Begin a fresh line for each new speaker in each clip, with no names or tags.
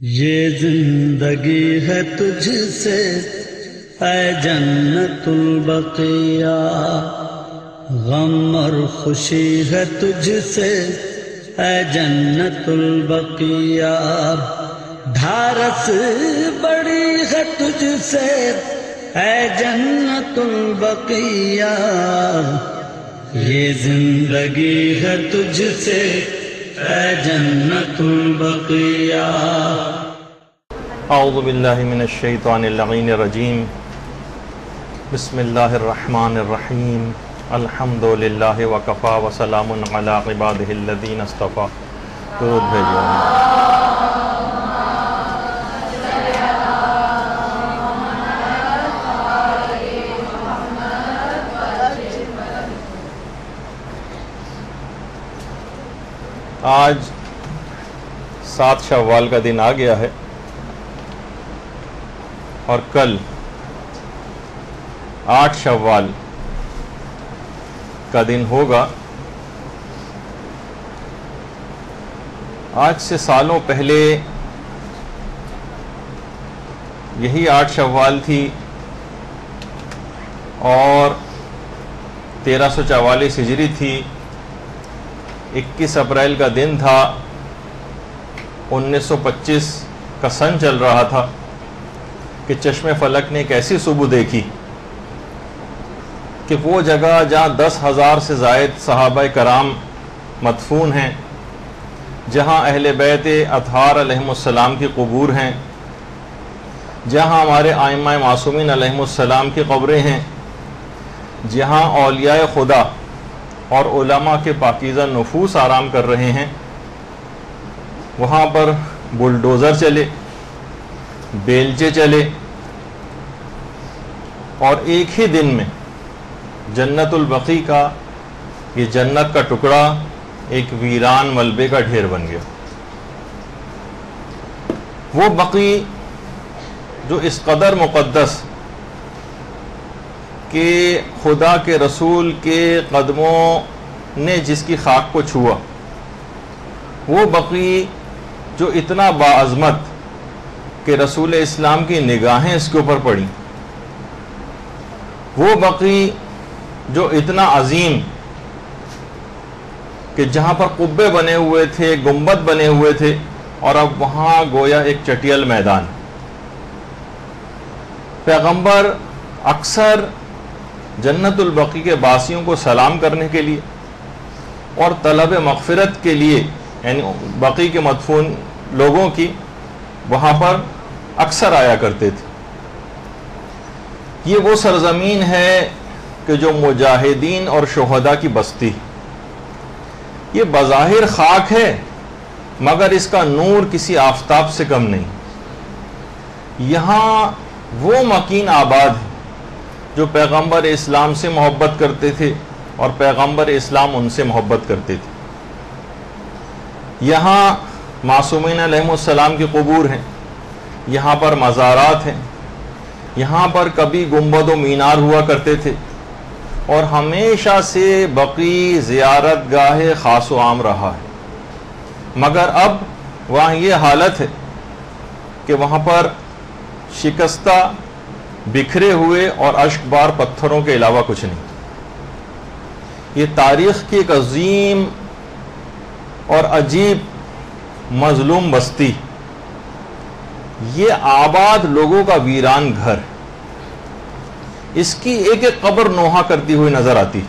یہ زندگی ہے تجھ سے اے جنت البقیہ، غم اور خوشی ہے تجھ سے اے جنت البقیہ، ڈھارس بڑی ہے تجھ سے اے جنت البقیہ، یہ زندگی ہے تجھ سے اے جنت البقیہ۔
اعوذ باللہ من الشیطان اللعین الرجیم، بسم اللہ الرحمن الرحیم، الحمدللہ وکفا وسلام علی عبادہ الذین اصطفیٰ۔ درود بھیجو۔ آج 7 شوال کا دن آ گیا ہے اور کل 8 شوال کا دن ہوگا۔ آج سے سالوں پہلے یہی 8 شوال تھی اور 1344 ہجری تھی۔ 21 اپریل کا دن تھا، 1925 کا سن چل رہا تھا کہ چشم فلک نے ایک ایسی صبح دیکھی کہ وہ جگہ جہاں 10,000 سے زائد صحابہ کرام مدفون ہیں، جہاں اہل بیت اطہار علیہم السلام کی قبور ہیں، جہاں ہمارے ائمہ معصومین علیہم السلام کی قبریں ہیں، جہاں اولیاء خدا اور علماء کے پاکیزہ نفوس آرام کر رہے ہیں، وہاں پر بلڈوزر چلے، بیلچے چلے اور ایک ہی دن میں جنت البقیع کا یہ جنت کا ٹکڑا ایک ویران ملبے کا ڈھیر بن گیا۔ وہ بقیع جو اس قدر مقدس کہ خدا کے رسول کے قدموں نے جس کی خاک کو چھوا، وہ بقیع جو اتنا باعظمت کہ رسول اسلام کی نگاہیں اس کے اوپر پڑیں، وہ بقیع جو اتنا عظیم کہ جہاں پر قبے بنے ہوئے تھے، گنبد بنے ہوئے تھے، اور اب وہاں گویا ایک چٹیل میدان۔ پیغمبر اکثر جنت البقیع کے باسیوں کو سلام کرنے کے لیے اور طلب مغفرت کے لیے، یعنی بقیع کے مدفون لوگوں کی، وہاں پر اکثر آیا کرتے تھے۔ یہ وہ سرزمین ہے کہ جو مجاہدین اور شہداء کی بستی، یہ بظاہر خاک ہے مگر اس کا نور کسی آفتاب سے کم نہیں۔ یہاں وہ مکین آباد ہے جو پیغمبر اسلام سے محبت کرتے تھے اور پیغمبر اسلام ان سے محبت کرتے تھے۔ یہاں معصومین علیہم السلام کی قبور ہیں، یہاں پر مزارات ہیں، یہاں پر کبھی گنبد و مینار ہوا کرتے تھے، اور ہمیشہ سے بقیع زیارت گاہ خاص و عام رہا ہے۔ مگر اب وہاں یہ حالت ہے کہ وہاں پر شکستہ، بکھرے ہوئے اور اشک بار پتھروں کے علاوہ کچھ نہیں۔ یہ تاریخ کی ایک عظیم اور عجیب مظلوم بستی، یہ آباد لوگوں کا ویران گھر، اس کی ایک ایک قبر نوحہ کرتی ہوئی نظر آتی،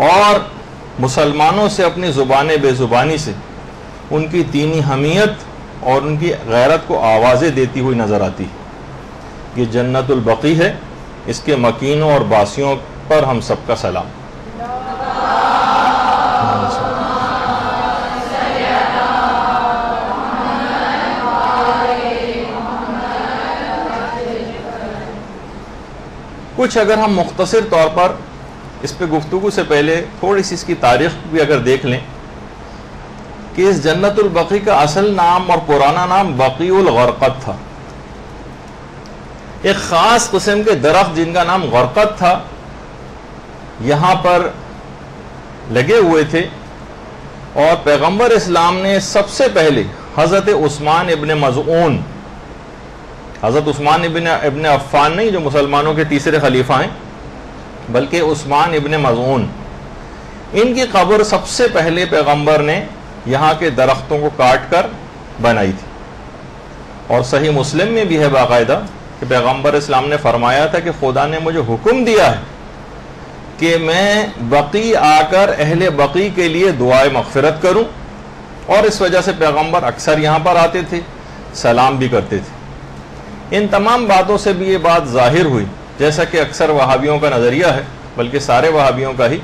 اور مسلمانوں سے اپنی زبان بے زبانی سے ان کی دینی حمیت اور ان کی غیرت کو آوازیں دیتی ہوئی نظر آتی۔ یہ جنت البقیع ہے، اس کے مکینوں اور باسیوں پر ہم سب کا سلام۔ کچھ اگر ہم مختصر طور پر اس پہ گفتگو سے پہلے تھوڑی سی اس کی تاریخ بھی اگر دیکھ لیں کہ اس جنت البقیع کا اصل نام اور پرانا نام بقیع الغرقد تھا۔ ایک خاص قسم کے درخت جن کا نام غرقد تھا یہاں پر لگے ہوئے تھے، اور پیغمبر اسلام نے سب سے پہلے حضرت عثمان ابن مظعون، حضرت عثمان ابن عفان نہیں جو مسلمانوں کے تیسرے خلیفہ ہیں، بلکہ عثمان ابن مظعون، ان کی قبر سب سے پہلے پیغمبر نے یہاں کے درختوں کو کاٹ کر بنائی تھی. اور صحیح مسلم میں بھی ہے باقاعدہ کہ پیغمبر اسلام نے فرمایا تھا کہ خدا نے مجھے حکم دیا ہے کہ میں بقی آ کر اہل بقی کے لیے دعائے مغفرت کروں، اور اس وجہ سے پیغمبر اکثر یہاں پر آتے تھے، سلام بھی کرتے تھے. ان تمام باتوں سے بھی یہ بات ظاہر ہوئی، جیسا کہ اکثر وہابیوں کا نظریہ ہے، بلکہ سارے وہابیوں کا ہی،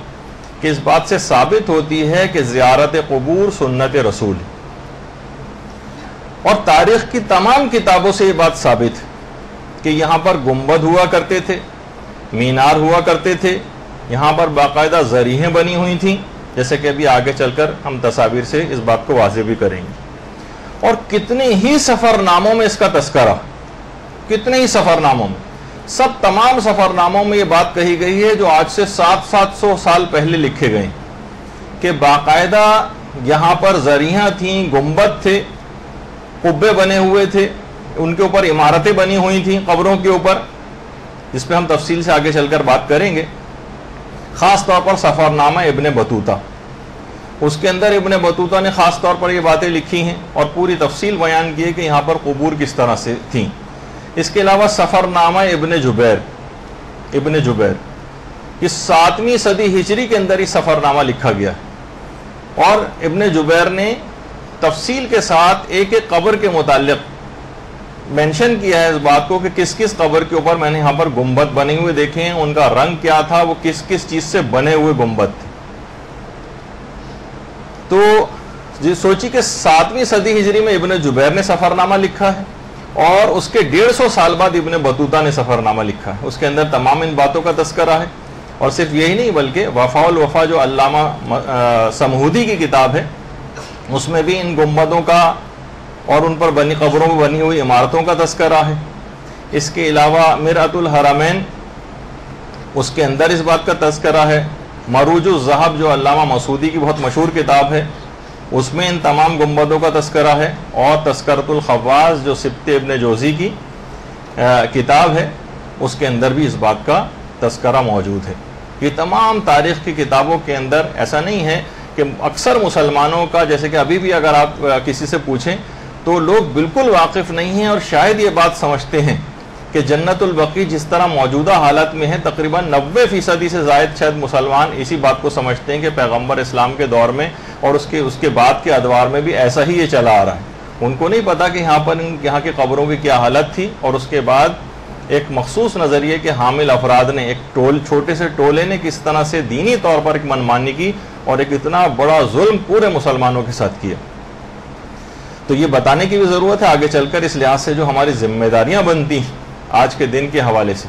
کہ اس بات سے ثابت ہوتی ہے کہ زیارت قبور سنت رسول ہے. اور تاریخ کی تمام کتابوں سے یہ بات ثابت ہے کہ یہاں پر گنبد ہوا کرتے تھے، مینار ہوا کرتے تھے، یہاں پر باقاعدہ ذریحیں بنی ہوئی تھیں، جیسے کہ ابھی آگے چل کر ہم تصاویر سے اس بات کو واضح بھی کریں گے. اور کتنے ہی سفر ناموں میں اس کا تذکرہ، کتنے ہی سفر ناموں میں، تمام سفر ناموں میں یہ بات کہی گئی ہے جو آج سے 700 سال پہلے لکھے گئے کہ باقاعدہ یہاں پر ذریحیں تھیں، گنبد تھے، قبے بنے ہوئے تھے، ان کے اوپر عمارتیں بنی ہوئی تھیں قبروں کے اوپر، جس پہ ہم تفصیل سے آگے چل کر بات کریں گے. خاص طور پر سفر نامہ ابن بطوطہ، اس کے اندر ابن بطوطہ نے خاص طور پر یہ باتیں لکھی ہیں اور پوری تفصیل بیان کی ہے کہ یہاں پر قبور کس طرح سے تھیں. اس کے علاوہ سفر نامہ ابن جبیر یہ 7ویں صدی ہجری کے اندر ہی سفر نامہ لکھا گیا ہے، اور ابن جبیر نے تفصیل کے ساتھ ایک ایک قبر کے متعلق مینشن کیا ہے اس بات کو کہ کس کس قبر کے اوپر میں نے یہاں پر گنبد بنے ہوئے دیکھے ہیں، ان کا رنگ کیا تھا، وہ کس کس چیز سے بنے ہوئے گنبد تھے. تو سوچی کہ 7ویں صدی ہجری میں ابن جبیر نے سفر نامہ لکھا ہے، اور اس کے 150 سال بعد ابن بطوطہ نے سفر نامہ لکھا ہے. اس کے اندر تمام ان باتوں کا تذکرہ ہے. اور صرف یہی نہیں بلکہ وفا الوفا جو علامہ سمہودی کی کتاب ہے، اس میں بھی ان گنبدوں کا اور ان پر بنی قبروں میں بنی ہوئی عمارتوں کا تذکرہ ہے. اس کے علاوہ مرعۃ الحرمین، اس کے اندر اس بات کا تذکرہ ہے. مروج الذہب جو علامہ مسعودی کی بہت مشہور کتاب ہے، اس میں ان تمام گنبدوں کا تذکرہ ہے. اور تذکرۃ الخواص جو سبط ابن جوزی کی کتاب ہے، اس کے اندر بھی اس بات کا تذکرہ موجود ہے. یہ تمام تاریخ کی کتابوں کے اندر ایسا نہیں ہے کہ اکثر مسلمانوں کا، جیسے کہ ابھی بھی اگر آپ کسی سے پوچھیں تو لوگ بالکل واقف نہیں ہیں، اور شاید یہ بات سمجھتے ہیں کہ جنت البقیع جس طرح موجودہ حالت میں ہے، تقریباً 90% سے زائد شاید مسلمان اسی بات کو سمجھتے ہیں کہ پیغمبر اسلام کے دور میں اور اس کے بعد کے ادوار میں بھی ایسا ہی یہ چلا آ رہا ہے. ان کو نہیں پتا کہ یہاں کی قبروں کی کیا حالت تھی، اور اس کے بعد ایک مخصوص نظریے کے حامل افراد نے، ایک چھوٹے سے ٹولے نے کس طرح سے دینی طور پر ایک منمانی کی اور ایک اتنا بڑا ظلم پورے مسلمانوں کے ساتھ کیا. تو یہ بتانے کی بھی ضرورت ہے آگے چل کر، اس لحاظ سے جو ہماری ذمہ داریاں بنتی ہیں آج کے دن کے حوالے سے،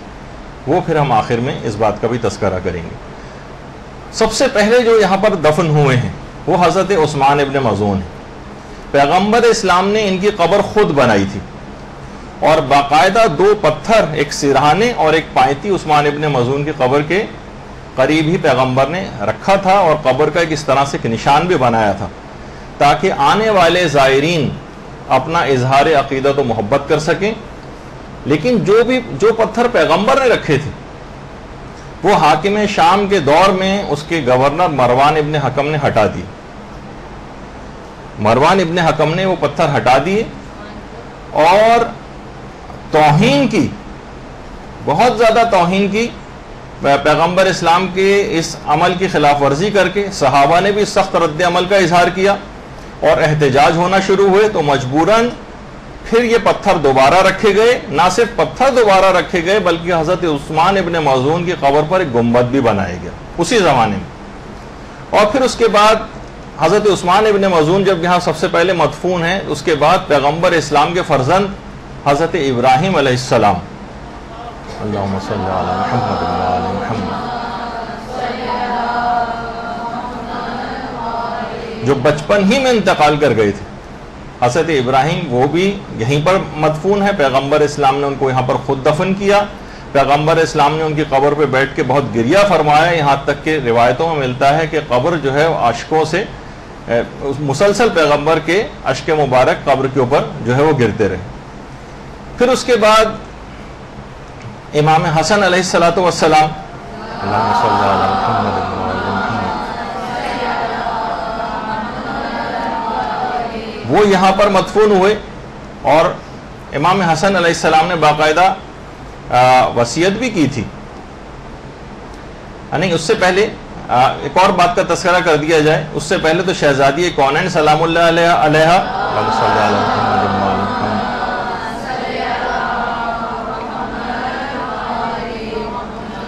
وہ پھر ہم آخر میں اس بات کا بھی تذکرہ کریں گے. سب سے پہلے جو یہاں پر دفن ہوئے ہیں وہ حضرت عثمان ابن مظعون ہیں. پیغمبر اسلام نے ان کی قبر خود بنائی تھی، اور باقاعدہ 2 پتھر، ایک سرہانے اور ایک پائنتی، عثمان ابن مظعون کی قبر کے قریب ہی پیغمبر نے رکھا تھا، اور قبر کا ایک اس طرح سے نشان بھی بنایا تھا تاکہ آنے والے زائرین اپنا اظہار عقیدت و محبت کر سکیں. لیکن جو پتھر پیغمبر نے رکھے تھے وہ حاکم شام کے دور میں اس کے گورنر مروان ابن حکم نے ہٹا دیے. مروان ابن حکم نے وہ پتھر ہٹا دیے اور توہین کی، بہت زیادہ توہین کی، پیغمبر اسلام کے اس عمل کی خلاف ورزی کر کے. صحابہ نے بھی سخت رد عمل کا اظہار کیا اور احتجاج ہونا شروع ہوئے، تو مجبوراً پھر یہ پتھر دوبارہ رکھے گئے. نہ صرف پتھر دوبارہ رکھے گئے بلکہ حضرت عثمان ابن مظعون کی قبر پر ایک گنبد بھی بنایا گیا اسی زمانے میں. اور پھر اس کے بعد حضرت عثمان ابن مظعون جب یہاں سب سے پہلے مدفون ہیں، اس کے بعد پیغمبر اسلام کے فرزند حضرت ابراہیم علیہ السلام، اللہم صلی علی محمد و علی محمد، جو بچپن ہی میں انتقال کر گئے تھے. حضرت ابراہیم وہ بھی یہیں پر مدفون ہے. پیغمبر اسلام نے ان کو یہاں پر خود دفن کیا. پیغمبر اسلام نے ان کی قبر پہ بیٹھ کے بہت گریہ فرمایا، یہاں تک کہ روایتوں میں ملتا ہے کہ قبر جو ہے اشکوں سے مسلسل پیغمبر کے اشک مبارک قبر کے اوپر جو ہے وہ گرتے رہے۔ پھر اس کے بعد امام حسن علیہ الصلوۃ والسلام، اللہم صلی علی محمد وہ یہاں پر مدفون ہوئے، اور امام حسن علیہ السلام نے باقاعدہ وصیت بھی کی تھی۔ نہیں، اس سے پہلے ایک اور بات کا تذکرہ کر دیا جائے، اس سے پہلے تو شہزادی کونین سلام اللہ علیہا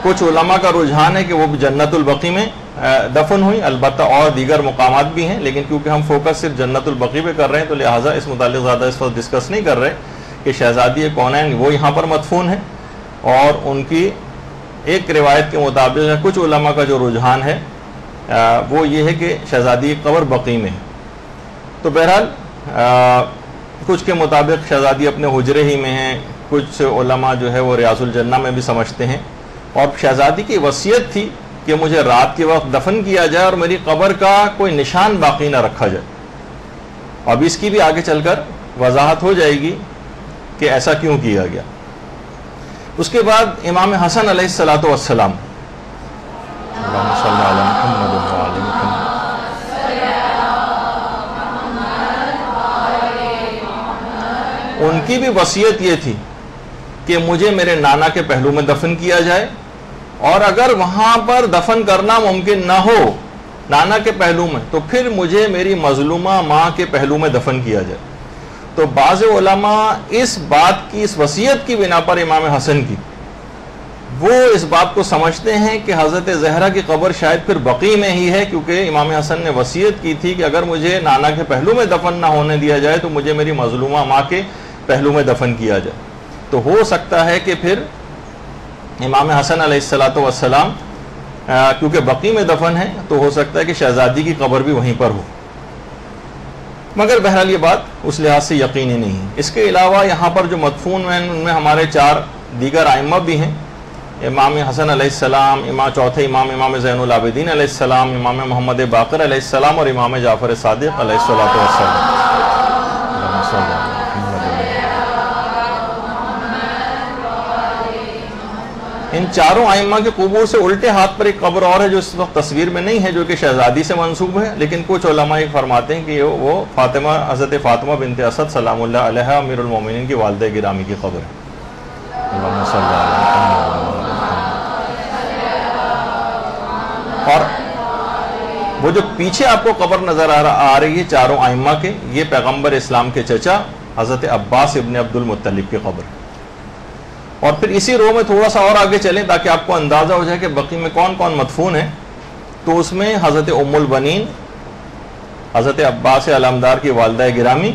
کچھ علماء کا رجحان ہے کہ وہ جنت البقیع میں دفن ہوئی، البتہ اور دیگر مقامات بھی ہیں، لیکن کیونکہ ہم فوکس صرف جنت البقیع پہ کر رہے ہیں تو لہٰذا اس متعلق زیادہ اس وقت ڈسکس نہیں کر رہے کہ شہزادی کونین وہ یہاں پر مدفون ہیں، اور ان کی ایک روایت کے مطابق کچھ علماء کا جو رجحان ہے وہ یہ ہے کہ شہزادی قبر بقیع میں ہے۔ تو بہرحال کچھ کے مطابق شہزادی اپنے حجرے ہی میں ہیں، کچھ علماء جو ہے وہ ریاض الجنہ میں بھی سمجھتے ہیں، اور شہزادی کی وصیت تھی کہ مجھے رات کے وقت دفن کیا جائے اور میری قبر کا کوئی نشان باقی نہ رکھا جائے۔ اب اس کی بھی آگے چل کر وضاحت ہو جائے گی کہ ایسا کیوں کیا گیا۔ اس کے بعد امام حسن علیہ الصلوۃ والسلام، اللہم صلی علی محمد وعلی محمد، ان کی بھی وصیت یہ تھی کہ مجھے میرے نانا کے پہلو میں دفن کیا جائے، اور اگر وہاں پر دفن کرنا ممکن نہ ہو نانا کے پہلو میں تو پھر مجھے میری مظلومہ ماں کے پہلو میں دفن کیا جائے۔ تو بعض علماء اس بات کی، اس وصیت کی بنا پر امام حسن کی، وہ اس بات کو سمجھتے ہیں کہ حضرت زہرا کی قبر شاید پھر بقیع میں ہی ہے، کیونکہ امام حسن نے وصیت کی تھی کہ اگر مجھے نانا کے پہلو میں دفن نہ ہونے دیا جائے تو مجھے میری مظلومہ ماں کے پہلو میں دفن کیا جائے۔ تو ہو سکتا ہے کہ پھر امام حسن علیہ الصلوۃ والسلام کیونکہ بقیع میں دفن ہے تو ہو سکتا ہے کہ شہزادی کی قبر بھی وہیں پر ہو، مگر بہرحال یہ بات اس لحاظ سے یقینی نہیں ہے۔ اس کے علاوہ یہاں پر جو مدفون ہیں ان میں ہمارے 4 دیگر ائمہ بھی ہیں، امام حسن علیہ السلام، چوتھے امام زین العابدین علیہ السلام، امام محمد باقر علیہ السلام، اور امام جعفر صادق علیہ الصلوۃ والسلام۔ ان 4 ائمہ کے قبور سے الٹے ہاتھ پر ایک قبر اور ہے جو اس وقت تصویر میں نہیں ہے، جو کہ شہزادی سے منسوب ہے، لیکن کچھ علماء یہ فرماتے ہیں کہ وہ حضرت فاطمہ بنت اسد سلام اللہ علیہا امیر المومنین کی والدہ گرامی کی قبر ہے۔ اللہم صلی علی محمد۔ اور وہ جو پیچھے آپ کو قبر نظر آ رہی ہے 4 ائمہ کے، یہ پیغمبر اسلام کے چچا حضرت عباس ابن عبد المطلب کی قبر ہے۔ اور پھر اسی رو میں تھوڑا سا اور آگے چلیں تاکہ آپ کو اندازہ ہو جائے کہ بقیع میں کون کون مدفون ہیں، تو اس میں حضرت ام البنین حضرت عباس علمدار کی والدہ گرامی،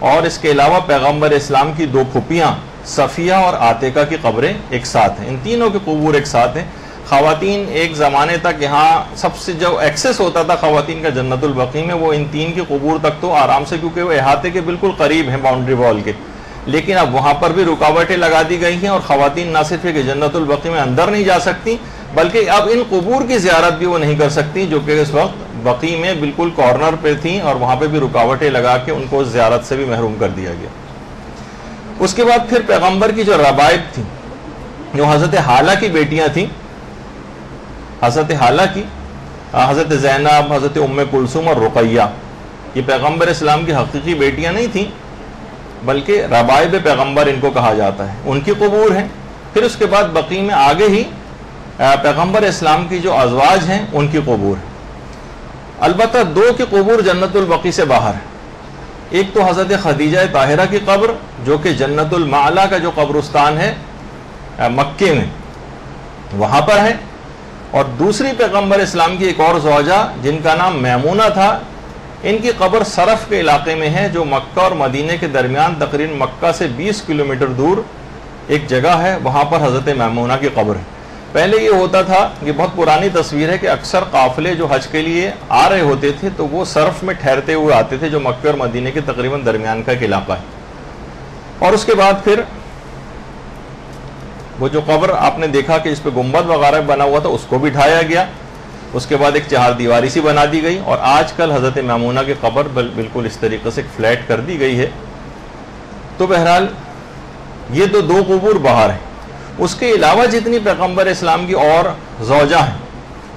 اور اس کے علاوہ پیغمبر اسلام کی 2 پھوپھیاں صفیہ اور عاتقہ کی قبریں ایک ساتھ ہیں۔ ان تینوں کے قبور ایک ساتھ ہیں۔ خواتین ایک زمانے تک یہاں سب سے جو ایکسس ہوتا تھا خواتین کا جنت البقیع میں، وہ ان 3 کی قبور تک تو آرام سے، کیونکہ وہ احاطے کے بالکل قریب ہیں باؤنڈری وال کے، لیکن اب وہاں پر بھی رکاوٹیں لگا دی گئی ہیں، اور خواتین نہ صرف کہ جنت البقیع میں اندر نہیں جا سکتی بلکہ اب ان قبور کی زیارت بھی وہ نہیں کر سکتی، جو کہ اس وقت بقیع میں بالکل کارنر پہ تھیں، اور وہاں پہ بھی رکاوٹیں لگا کے ان کو زیارت سے بھی محروم کر دیا گیا۔ اس کے بعد پھر پیغمبر کی جو ربائب تھیں، جو حضرت حالہ کی بیٹیاں تھیں، حضرت حالہ کی حضرت زینب، حضرت ام کلثوم اور رقیہ، یہ پیغمبر اسلام کی حقیقی بیٹیاں نہیں تھیں بلکہ ربائب پیغمبر ان کو کہا جاتا ہے، ان کی قبور ہیں۔ پھر اس کے بعد بقیع میں آگے ہی پیغمبر اسلام کی جو ازواج ہیں ان کی قبور ہیں۔ البتہ 2 کی قبور جنت البقیع سے باہر ہے، ایک تو حضرت خدیجہ طاہرہ کی قبر جو کہ جنت المعلا کا جو قبرستان ہے مکے میں وہاں پر ہے، اور دوسری پیغمبر اسلام کی ایک اور زوجہ جن کا نام میمونہ تھا، ان کی قبر صرف کے علاقے میں ہے جو مکہ اور مدینہ کے درمیان تقریباً مکہ سے 20 کلومیٹر دور ایک جگہ ہے، وہاں پر حضرت میمونہ کی قبر ہے۔ پہلے یہ ہوتا تھا، یہ بہت پرانی تصویر ہے، کہ اکثر قافلے جو حج کے لیے آ رہے ہوتے تھے تو وہ صرف میں ٹھہرتے ہوئے آتے تھے، جو مکہ اور مدینہ کے تقریباً درمیان کا ایک علاقہ ہے۔ اور اس کے بعد پھر وہ جو قبر آپ نے دیکھا کہ اس پہ گنبد وغیرہ بنا ہوا تھا، اس کو بھی ڈھایا گیا، اس کے بعد ایک چہار دیواری سی بنا دی گئی، اور آج کل حضرت میمونہ کی قبر بالکل اس طریقے سے فلیٹ کر دی گئی ہے۔ تو بہرحال یہ تو دو قبور باہر ہیں۔ اس کے علاوہ جتنی پیغمبر اسلام کی اور زوجہ ہیں،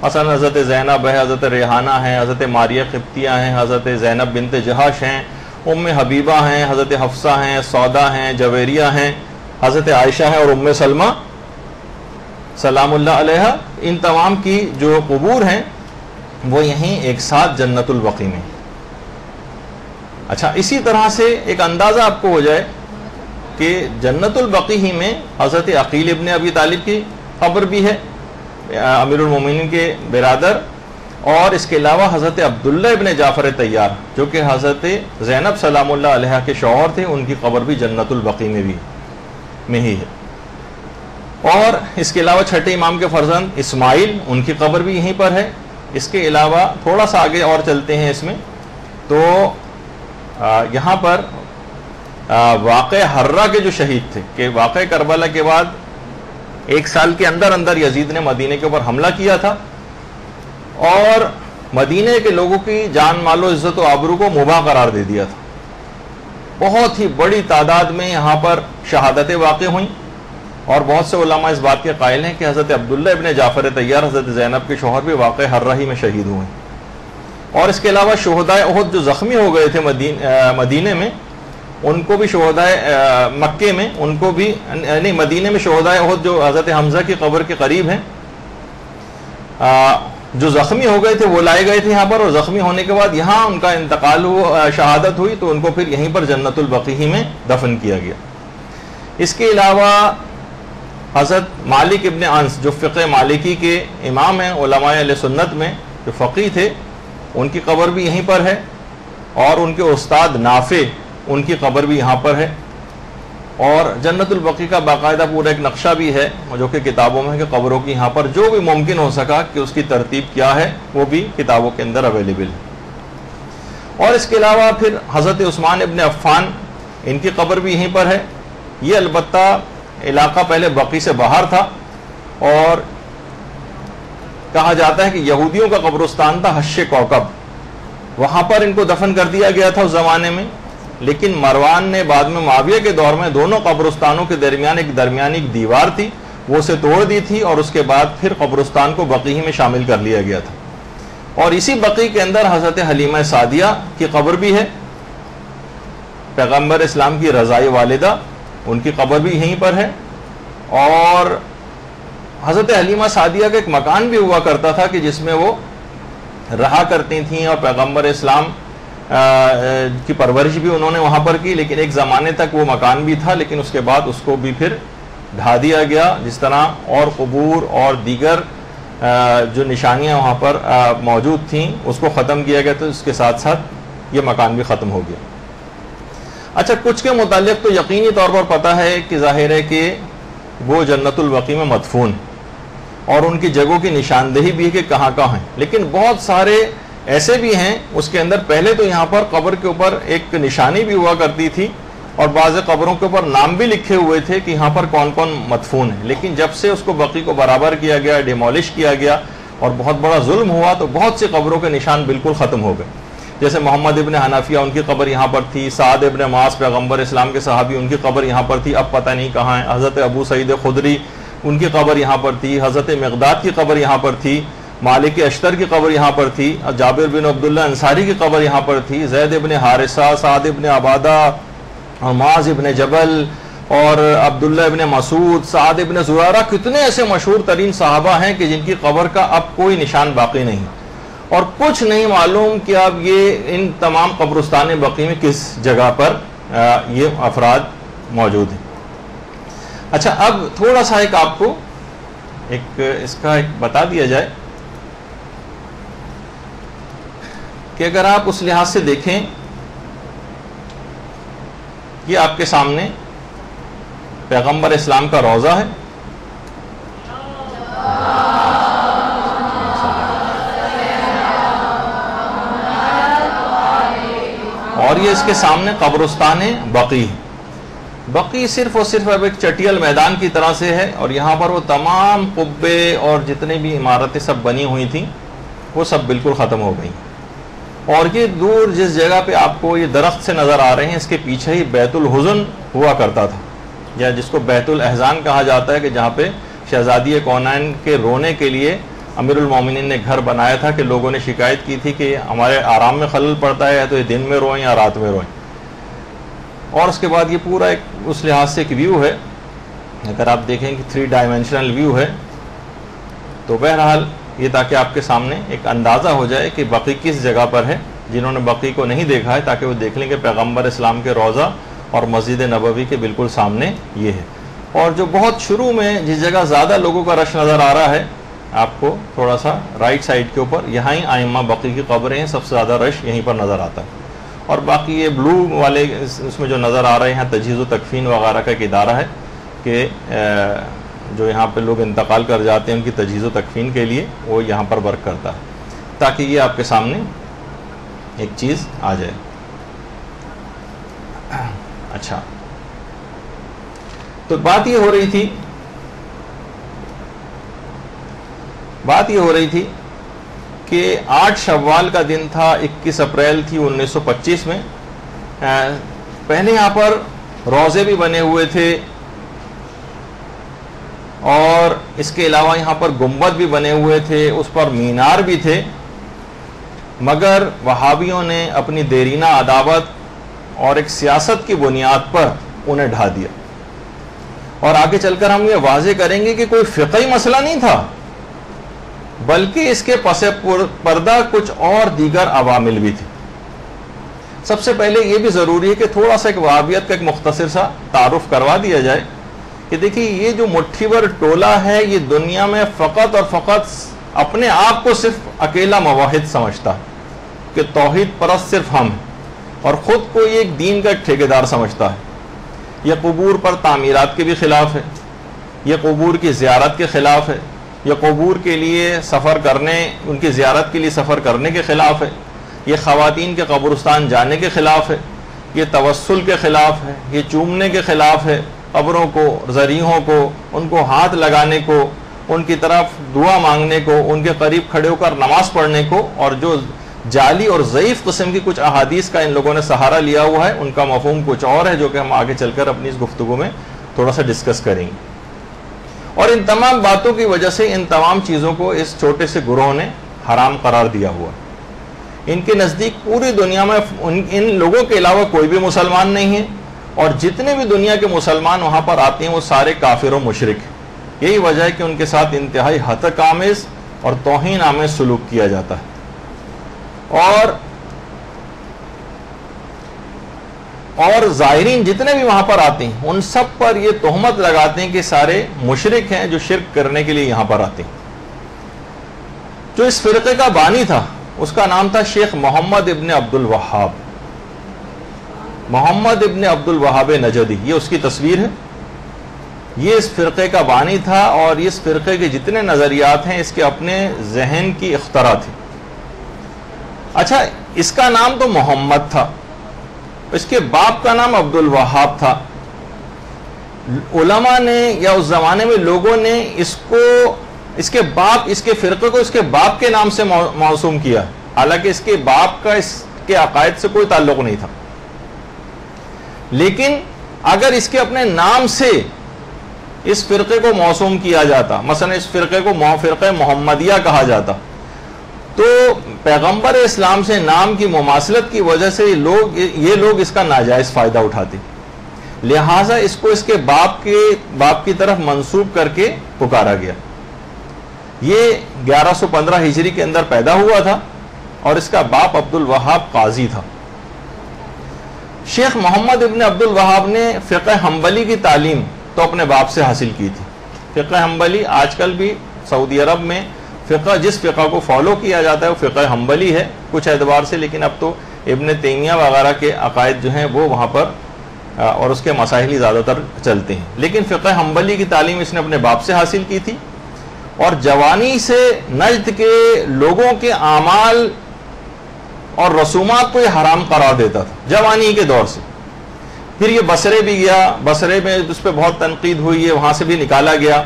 مثلا حضرت زینب ہے، حضرت ریحانہ ہیں، حضرت ماریہ قبطیہ ہیں، حضرت زینب بنت جہش ہیں، ام حبیبہ ہیں، حضرت حفصہ ہیں، سودا ہیں، جویریہ ہیں، حضرت عائشہ ہیں، اور ام سلمہ سلام اللہ علیہ، ان تمام کی جو قبور ہیں وہ یہیں ایک ساتھ جنت البقیع میں۔ اچھا، اسی طرح سے ایک اندازہ آپ کو ہو جائے کہ جنت البقیع ہی میں حضرت عقیل ابن ابی طالب کی قبر بھی ہے، امیر المومنین کے برادر، اور اس کے علاوہ حضرت عبداللہ ابن جعفر طیار جو کہ حضرت زینب سلام اللہ علیہ کے شوہر تھے، ان کی قبر بھی جنت البقیع میں ہی ہے۔ اور اس کے علاوہ چھٹے امام کے فرزند اسماعیل، ان کی قبر بھی یہیں پر ہے۔ اس کے علاوہ تھوڑا سا آگے اور چلتے ہیں اس میں، تو یہاں پر واقع حرہ کے جو شہید تھے، کہ واقع کربلا کے بعد ایک سال کے اندر اندر یزید نے مدینے کے اوپر حملہ کیا تھا، اور مدینے کے لوگوں کی جان مال و عزت و آبرو کو مباح قرار دے دیا تھا۔ بہت ہی بڑی تعداد میں یہاں پر شہادتیں واقع ہوئیں، اور بہت سے علماء اس بات کے قائل ہیں کہ حضرت عبداللہ ابن جعفر طیار حضرت زینب کے شوہر بھی واقع حرہ ہی میں شہید ہوئے۔ اور اس کے علاوہ شہدائے احد جو زخمی ہو گئے تھے مدینے میں، ان کو بھی شہدائے مکے میں، ان کو بھی نہیں، مدینے میں شہدائے احد جو حضرت حمزہ کی قبر کے قریب ہیں، جو زخمی ہو گئے تھے وہ لائے گئے تھے یہاں پر، اور زخمی ہونے کے بعد یہاں ان کا انتقال شہادت ہوئی تو ان کو پھر یہیں پر جنت البقیع ہی میں دفن کیا گیا۔ اس کے علاوہ حضرت مالک ابن انس جو فقہ مالکی کے امام ہیں علماء اہل سنت میں، جو فقیہ تھے، ان کی قبر بھی یہیں پر ہے، اور ان کے استاد نافع، ان کی قبر بھی یہاں پر ہے۔ اور جنت البقیع کا باقاعدہ پورا ایک نقشہ بھی ہے جو کہ کتابوں میں ہے، کہ قبروں کی یہاں پر جو بھی ممکن ہو سکا کہ اس کی ترتیب کیا ہے وہ بھی کتابوں کے اندر اویلیبل ہے۔ اور اس کے علاوہ پھر حضرت عثمان ابن عفان، ان کی قبر بھی یہیں پر ہے۔ یہ البتہ علاقہ پہلے بقیع سے باہر تھا، اور کہا جاتا ہے کہ یہودیوں کا قبرستان تھا حش کوکب، وہاں پر ان کو دفن کر دیا گیا تھا اس زمانے میں، لیکن مروان نے بعد میں معاویہ کے دور میں دونوں قبرستانوں کے درمیان ایک درمیانی ایک دیوار تھی، وہ اسے توڑ دی تھی، اور اس کے بعد پھر قبرستان کو بقیع میں شامل کر لیا گیا تھا۔ اور اسی بقیع کے اندر حضرت حلیمہ سعدیہ کی قبر بھی ہے، پیغمبر اسلام کی رضائی والدہ، ان کی قبر بھی یہیں پر ہے۔ اور حضرت حلیمہ سعدیہ کا ایک مکان بھی ہوا کرتا تھا کہ جس میں وہ رہا کرتی تھیں، اور پیغمبر اسلام کی پرورش بھی انہوں نے وہاں پر کی، لیکن ایک زمانے تک وہ مکان بھی تھا، لیکن اس کے بعد اس کو بھی پھر ڈھا دیا گیا، جس طرح اور قبور اور دیگر جو نشانیاں وہاں پر موجود تھیں اس کو ختم کیا گیا، تو اس کے ساتھ ساتھ یہ مکان بھی ختم ہو گیا۔ اچھا، کچھ کے متعلق تو یقینی طور پر پتہ ہے کہ ظاہر ہے کہ وہ جنت البقیع میں مدفون، اور ان کی جگہوں کی نشاندہی بھی ہے کہ کہاں کہاں ہیں، لیکن بہت سارے ایسے بھی ہیں اس کے اندر پہلے تو یہاں پر قبر کے اوپر ایک نشانی بھی ہوا کرتی تھی، اور بعض قبروں کے اوپر نام بھی لکھے ہوئے تھے کہ یہاں پر کون کون مدفون ہے، لیکن جب سے اس کو بقیع کو برابر کیا گیا، ڈیمولش کیا گیا اور بہت بڑا ظلم ہوا، تو بہت سی قبروں کے نشان بالکل ختم ہو گئے۔ جیسے محمد ابن حنفیہ، ان کی قبر یہاں پر تھی، سعد ابن معاذ پیغمبر اسلام کے صحابی، ان کی قبر یہاں پر تھی، اب پتہ نہیں کہاں ہے۔ حضرت ابو سعید خدری، ان کی قبر یہاں پر تھی، حضرت مقداد کی قبر یہاں پر تھی، مالک اشتر کی قبر یہاں پر تھی، جابر بن عبداللہ انصاری کی قبر یہاں پر تھی، زید ابن حارثہ، سعد ابن عبادہ، معاذ ابن جبل، اور عبداللہ ابن مسعود، سعد ابن زرارہ، کتنے ایسے مشہور ترین صحابہ ہیں کہ جن کی قبر کا اب کوئی نشان باقی نہیں، اور کچھ نہیں معلوم کہ اب یہ ان تمام قبرستان بقیع میں کس جگہ پر یہ افراد موجود ہیں۔ اچھا، اب تھوڑا سا ایک آپ کو اس کا ایک بتا دیا جائے کہ اگر آپ اس لحاظ سے دیکھیں، یہ آپ کے سامنے پیغمبر اسلام کا روضہ ہے، اور یہ اس کے سامنے قبرستان بقیع۔ بقیع صرف اور صرف اب ایک چٹیل میدان کی طرح سے ہے، اور یہاں پر وہ تمام قبے اور جتنے بھی عمارتیں سب بنی ہوئی تھیں، وہ سب بالکل ختم ہو گئی. اور یہ دور جس جگہ پہ آپ کو یہ درخت سے نظر آ رہے ہیں، اس کے پیچھے ہی بیت الحزن ہوا کرتا تھا، یا جس کو بیت الاحزان کہا جاتا ہے، کہ جہاں پہ شہزادی کونین کے رونے کے لیے امیر المومنین نے گھر بنایا تھا، کہ لوگوں نے شکایت کی تھی کہ ہمارے آرام میں خلل پڑتا ہے، تو یہ دن میں روئیں یا رات میں روئیں. اور اس کے بعد یہ پورا ایک اس لحاظ سے ایک ویو ہے، اگر آپ دیکھیں کہ 3 ڈائمینشنل ویو ہے. تو بہرحال یہ تاکہ آپ کے سامنے ایک اندازہ ہو جائے کہ بقی کس جگہ پر ہے، جنہوں نے بقی کو نہیں دیکھا ہے تاکہ وہ دیکھ لیں کہ پیغمبر اسلام کے روضہ اور مسجد نبوی کے بالکل سامنے یہ ہے. اور جو بہت شروع میں جس جگہ زیادہ لوگوں کا رش نظر آ رہا ہے آپ کو تھوڑا سا رائٹ سائڈ کے اوپر، یہاں ہی ائمہ بقی کی قبریں ہیں، سب سے زیادہ رش یہیں پر نظر آتا ہے. اور باقی یہ بلو والے اس میں جو نظر آ رہے ہیں تجہیز و تکفین وغیرہ کا ایک ادارہ ہے کہ جو یہاں پہ لوگ انتقال کر جاتے ہیں ان کی تجہیز و تکفین کے لیے وہ یہاں پر ورک کرتا ہے، تاکہ یہ آپ کے سامنے ایک چیز آ جائے. اچھا، تو بات یہ ہو رہی تھی کہ 8 شوال کا دن تھا، 21 اپریل تھی 1925 میں. پہلے یہاں پر روضے بھی بنے ہوئے تھے اور اس کے علاوہ یہاں پر گنبد بھی بنے ہوئے تھے، اس پر مینار بھی تھے، مگر وہابیوں نے اپنی دیرینہ عداوت اور ایک سیاست کی بنیاد پر انہیں ڈھا دیا. اور آگے چل کر ہم یہ واضح کریں گے کہ کوئی فقہی مسئلہ نہیں تھا، بلکہ اس کے پس پردہ کچھ اور دیگر عوامل بھی تھے. سب سے پہلے یہ بھی ضروری ہے کہ تھوڑا سا ایک وہابیت کا ایک مختصر سا تعارف کروا دیا جائے کہ دیکھیے یہ جو مٹھی بھر ٹولہ ہے یہ دنیا میں فقط اور فقط اپنے آپ کو صرف اکیلا موحد سمجھتا ہے کہ توحید پرست صرف ہم ہیں، اور خود کو یہ ایک دین کا ایک ٹھیکیدار سمجھتا ہے. یہ قبور پر تعمیرات کے بھی خلاف ہے، یہ قبور کی زیارت کے خلاف ہے، یہ قبور کے لیے سفر کرنے، ان کی زیارت کے لیے سفر کرنے کے خلاف ہے، یہ خواتین کے قبرستان جانے کے خلاف ہے، یہ توسل کے خلاف ہے، یہ چومنے کے خلاف ہے، قبروں کو، ذریحوں کو، ان کو ہاتھ لگانے کو، ان کی طرف دعا مانگنے کو، ان کے قریب کھڑے ہو کر نماز پڑھنے کو. اور جو جعلی اور ضعیف قسم کی کچھ احادیث کا ان لوگوں نے سہارا لیا ہوا ہے، ان کا مفہوم کچھ اور ہے جو کہ ہم آگے چل کر اپنی اس گفتگو میں تھوڑا سا ڈسکس کریں گے. اور ان تمام باتوں کی وجہ سے ان تمام چیزوں کو اس چھوٹے سے گروہ نے حرام قرار دیا ہوا. ان کے نزدیک پوری دنیا میں ان لوگوں کے علاوہ کوئی بھی مسلمان نہیں ہے، اور جتنے بھی دنیا کے مسلمان وہاں پر آتے ہیں وہ سارے کافر و مشرک ہیں. یہی وجہ ہے کہ ان کے ساتھ انتہائی ہتک آمیز اور توہین آمیز سلوک کیا جاتا ہے. اور زائرین جتنے بھی وہاں پر آتے ہیں ان سب پر یہ تہمت لگاتے ہیں کہ سارے مشرک ہیں جو شرک کرنے کے لیے یہاں پر آتے ہیں. جو اس فرقے کا بانی تھا اس کا نام تھا شیخ محمد ابن عبد الوہاب. محمد ابن عبد الوہاب نجدی، یہ اس کی تصویر ہے. یہ اس فرقے کا بانی تھا، اور اس فرقے کے جتنے نظریات ہیں اس کے اپنے ذہن کی اختراع تھی. اچھا، اس کا نام تو محمد تھا، اس کے باپ کا نام عبد الوہاب تھا. علماء نے یا اس زمانے میں لوگوں نے اس کے فرقے کو اس کے باپ کے نام سے موسوم کیا، حالانکہ اس کے باپ کا اس کے عقائد سے کوئی تعلق نہیں تھا. لیکن اگر اس کے اپنے نام سے اس فرقے کو موسوم کیا جاتا، مثلا اس فرقے کو فرقہ محمدیہ کہا جاتا، تو پیغمبر اسلام سے نام کی مماثلت کی وجہ سے یہ لوگ اس کا ناجائز فائدہ اٹھاتے، لہٰذا اس کو اس کے باپ کی طرف منسوب کر کے پکارا گیا. یہ 1115 ہجری کے اندر پیدا ہوا تھا، اور اس کا باپ عبد الوہاب قاضی تھا. شیخ محمد ابن عبد الوہاب نے فقہ حنبلی کی تعلیم تو اپنے باپ سے حاصل کی تھی. فقہ حنبلی آج کل بھی سعودی عرب میں جس فقہ کو فالو کیا جاتا ہے وہ فقہ حنبلی ہے کچھ اعتبار سے، لیکن اب تو ابن تیمیہ وغیرہ کے عقائد جو ہیں وہ وہاں پر اور اس کے مسائل زیادہ تر چلتے ہیں. لیکن فقہ حنبلی کی تعلیم اس نے اپنے باپ سے حاصل کی تھی، اور جوانی سے نجد کے لوگوں کے اعمال اور رسومات کو یہ حرام قرار دیتا تھا جوانی کے دور سے. پھر یہ بصرے بھی گیا، بصرے میں اس پہ بہت تنقید ہوئی ہے، وہاں سے بھی نکالا گیا،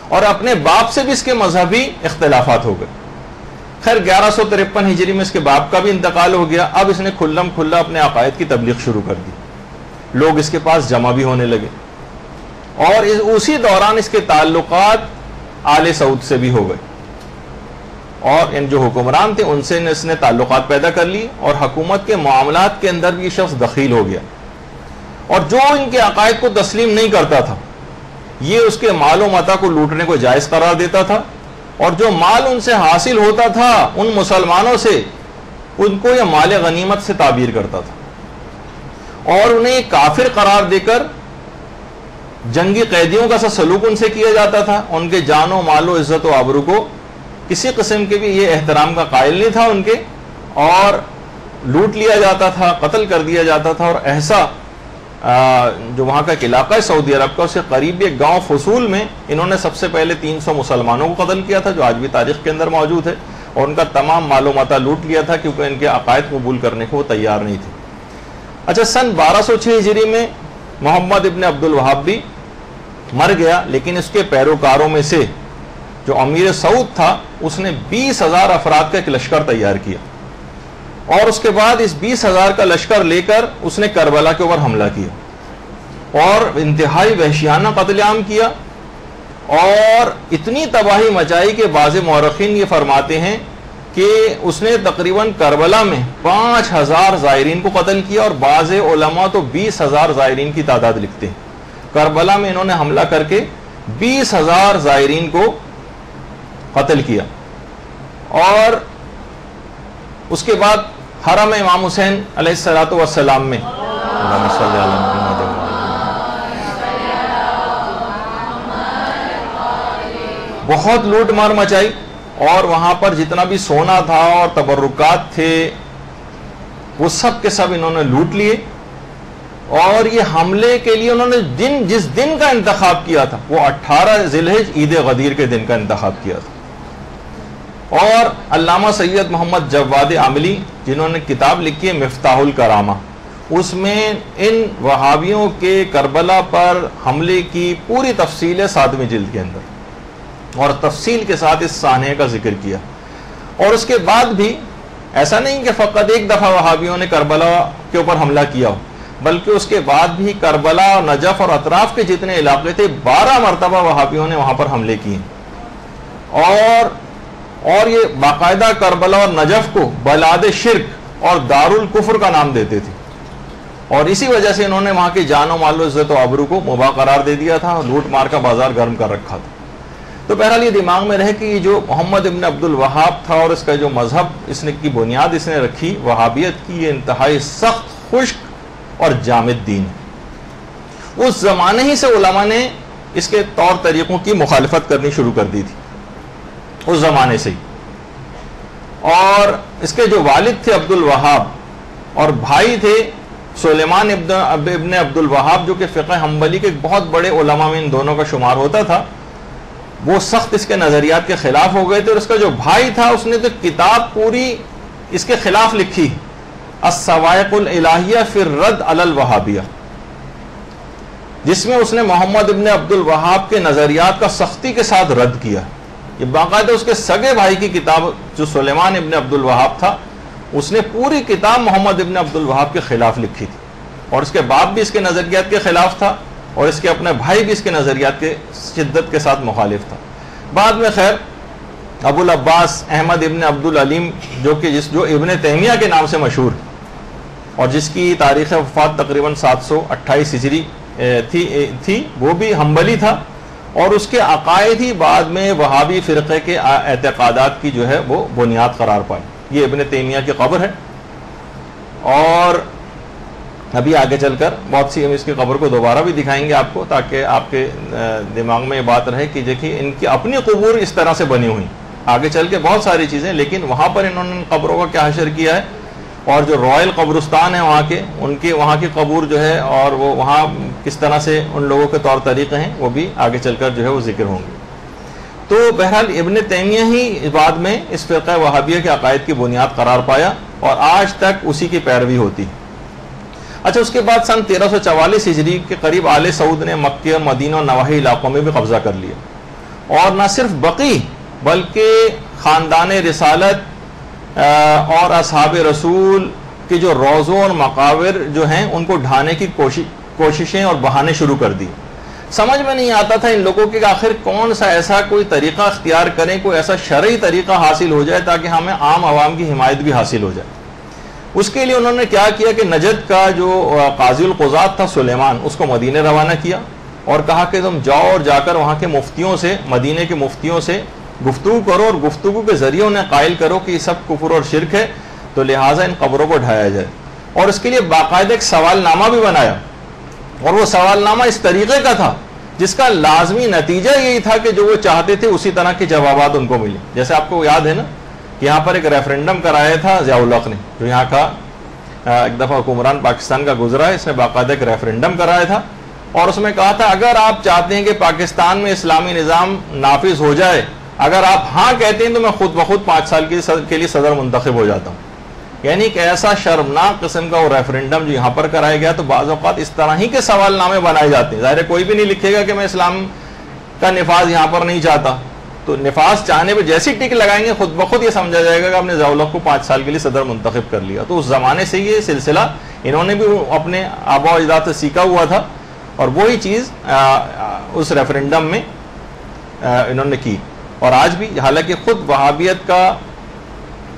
اور اپنے باپ سے بھی اس کے مذہبی اختلافات ہو گئے. خیر 1153 ہجری میں اس کے باپ کا بھی انتقال ہو گیا. اب اس نے کھلم کھلا اپنے عقائد کی تبلیغ شروع کر دی. لوگ اس کے پاس جمع بھی ہونے لگے اور اسی دوران اس کے تعلقات آل سعود سے بھی ہو گئے اور ان جو حکمران تھے ان سے اس نے تعلقات پیدا کر لی اور حکومت کے معاملات کے اندر بھی شخص دخیل ہو گیا. اور جو ان کے عقائد کو تسلیم نہیں کرتا تھا یہ اس کے مال و متاع کو لوٹنے کو جائز قرار دیتا تھا اور جو مال ان سے حاصل ہوتا تھا ان مسلمانوں سے ان کو یہ مال غنیمت سے تعبیر کرتا تھا اور انہیں کافر قرار دے کر جنگی قیدیوں کا سا سلوک ان سے کیا جاتا تھا. ان کے جان و مال و عزت و آبرو کو کسی قسم کے بھی یہ احترام کا قائل نہیں تھا ان کے اور لوٹ لیا جاتا تھا, قتل کر دیا جاتا تھا. اور ایسا جو وہاں کا ایک علاقہ ہے سعودی عرب کا اس کے قریب ایک گاؤں فصول میں انہوں نے سب سے پہلے 300 مسلمانوں کو قتل کیا تھا جو آج بھی تاریخ کے اندر موجود ہے اور ان کا تمام مال و متاع لوٹ لیا تھا کیونکہ ان کے عقائد قبول کرنے کو وہ تیار نہیں تھے. اچھا سن 1206 ہجری میں محمد ابن عبد الوہاب بھی مر گیا لیکن اس کے پیروکاروں میں سے جو امیر سعود تھا اس نے 20,000 افراد کا ایک لشکر تیار کیا اور اس کے بعد اس 20,000 کا لشکر لے کر اس نے کربلا کے اوپر حملہ کیا اور انتہائی وحشیانہ قتل عام کیا اور اتنی تباہی مچائی کہ بعض مورخین یہ فرماتے ہیں کہ اس نے تقریباً کربلا میں 5,000 زائرین کو قتل کیا اور بعض علماء تو 20,000 زائرین کی تعداد لکھتے ہیں. کربلا میں انہوں نے حملہ کر کے 20,000 زائرین کو قتل کیا اور اس کے بعد حرم امام حسین علیہ السلام میں بہت لوٹ مار مچائی اور وہاں پر جتنا بھی سونا تھا اور تبرکات تھے وہ سب کے سب انہوں نے لوٹ لیے اور یہ حملے کے لیے انہوں نے جس دن کا انتخاب کیا تھا وہ 18 ذی الحجہ عید غدیر کے دن کا انتخاب کیا تھا. اور علامہ سید محمد جواد عاملی جنہوں نے کتاب لکھی ہے مفتاح الکرامہ اس میں ان وہابیوں کے کربلا پر حملے کی پوری تفصیل ہے 7ویں جلد کے اندر اور تفصیل کے ساتھ اس سانحے کا ذکر کیا. اور اس کے بعد بھی ایسا نہیں کہ فقط ایک دفعہ وہابیوں نے کربلا کے اوپر حملہ کیا ہو بلکہ اس کے بعد بھی کربلا اور نجف اور اطراف کے جتنے علاقے تھے 12 مرتبہ وہابیوں نے وہاں پر حملے کیے اور یہ باقاعدہ کربلا اور نجف کو بلاد شرک اور دارالکفر کا نام دیتے تھے اور اسی وجہ سے انہوں نے وہاں کی جان و مال و عزت و آبرو کو مباح قرار دے دیا تھا اور لوٹ مار کا بازار گرم کر رکھا تھا. تو بہرحال یہ دماغ میں رہے کہ یہ جو محمد ابن عبد الوہاب تھا اور اس کا جو مذہب اس نے کی بنیاد اس نے رکھی وہابیت کی یہ انتہائی سخت خشک اور جامد دین. اس زمانے ہی سے علماء نے اس کے طور طریقوں کی مخالفت کرنی شروع کر دی تھی اس زمانے سے ہی. اور اس کے جو والد تھے عبد الوہاب اور بھائی تھے سلیمان ابن عبد الوہاب جو کہ فقہ حنبلی کے بہت بڑے علماء میں ان دونوں کا شمار ہوتا تھا وہ سخت اس کے نظریات کے خلاف ہو گئے تھے. اور اس کا جو بھائی تھا اس نے تو کتاب پوری اس کے خلاف لکھی الصواعق الالہیہ فی الرد علی الوہابیہ جس میں اس نے محمد ابن عبد الوہاب کے نظریات کا سختی کے ساتھ رد کیا. یہ باقاعدہ اس کے سگے بھائی کی کتاب جو سلیمان ابن عبد الوہاب تھا اس نے پوری کتاب محمد ابن عبد الوہاب کے خلاف لکھی تھی اور اس کے باپ بھی اس کے نظریات کے خلاف تھا اور اس کے اپنے بھائی بھی اس کے نظریات کے شدت کے ساتھ مخالف تھا. بعد میں خیر ابو العباس احمد ابن عبد العلیم جو ابن تیمیہ کے نام سے مشہور اور جس کی تاریخ وفات تقریباً 728 ہجری تھی وہ بھی حنبلی تھا اور اس کے عقائد ہی بعد میں وہابی فرقے کے اعتقادات کی جو ہے وہ بنیاد قرار پائی. یہ ابن تیمیہ کی قبر ہے اور ابھی آگے چل کر بہت سی ہم اس کی قبر کو دوبارہ بھی دکھائیں گے آپ کو تاکہ آپ کے دماغ میں یہ بات رہے کہ دیکھیے ان کی اپنی قبور اس طرح سے بنی ہوئی آگے چل کے بہت ساری چیزیں لیکن وہاں پر انہوں نے قبروں کا کیا حشر کیا ہے اور جو رائل قبرستان ہے وہاں کی قبور جو ہے اور وہ وہاں کس طرح سے ان لوگوں کے طور طریقے ہیں وہ بھی آگے چل کر جو ہے وہ ذکر ہوں گے. تو بہرحال ابن تیمیہ ہی بعد میں اس فرقہ وہابیہ کے عقائد کی بنیاد قرار پایا اور آج تک اسی کی پیروی ہوتی. اچھا اس کے بعد سن 1344 ہجری کے قریب آل سعود نے مکہ اور مدینہ اور نواحی علاقوں میں بھی قبضہ کر لیا اور نہ صرف بقی بلکہ خاندان رسالت اور اصحاب رسول کے جو روضوں اور مقابر جو ہیں ان کو ڈھانے کی کوششیں اور بہانے شروع کر دی. سمجھ میں نہیں آتا تھا ان لوگوں کے آخر کون سا ایسا کوئی طریقہ اختیار کریں, کوئی ایسا شرعی طریقہ حاصل ہو جائے تاکہ ہمیں عام عوام کی حمایت بھی حاصل ہو جائے. اس کے لیے انہوں نے کیا کیا کہ نجد کا جو قاضی القضات تھا سلیمان, اس کو مدینے روانہ کیا اور کہا کہ تم جاؤ اور جا کر وہاں کے مفتیوں سے, مدینے کے مفتیوں سے گفتگو کرو اور گفتگو کے ذریعے انہیں قائل کرو کہ یہ سب کفر اور شرک ہے, تو لہٰذا ان قبروں کو ڈھایا جائے. اور اس کے لیے باقاعدہ ایک سوال نامہ بھی بنایا, اور وہ سوال نامہ اس طریقے کا تھا جس کا لازمی نتیجہ یہی تھا کہ جو وہ چاہتے تھے اسی طرح کے جوابات ان کو ملے. جیسے آپ کو یاد ہے نا کہ یہاں پر ایک ریفرینڈم کرایا تھا ضیاء الحق نے, جو یہاں کا ایک دفعہ حکمران پاکستان کا گزرا ہے, اس نے باقاعدہ ایک ریفرینڈم کرایا تھا اور اس میں کہا تھا اگر آپ چاہتے ہیں کہ پاکستان میں اسلامی نظام نافذ ہو جائے, اگر آپ ہاں کہتے ہیں تو میں خود بخود 5 سال کے لیے صدر منتخب ہو جاتا ہوں. یعنی کہ ایسا شرمناک قسم کا وہ ریفرینڈم جو یہاں پر کرایا گیا. تو بعض اوقات اس طرح ہی کے سوال نامے بنائے جاتے ہیں. ظاہر ہے کوئی بھی نہیں لکھے گا کہ میں اسلام کا نفاذ یہاں پر نہیں چاہتا, تو نفاذ چاہنے پہ جیسی ٹک لگائیں گے خود بخود یہ سمجھا جائے گا کہ آپ نے ضیاء الحق کو 5 سال کے لیے صدر منتخب کر لیا. تو اس زمانے سے یہ سلسلہ انہوں نے بھی اپنے آباء و اجداد سے سیکھا ہوا تھا, اور وہی چیز اس ریفرینڈم میں انہوں نے کی. اور آج بھی حالانکہ خود وہابیت کا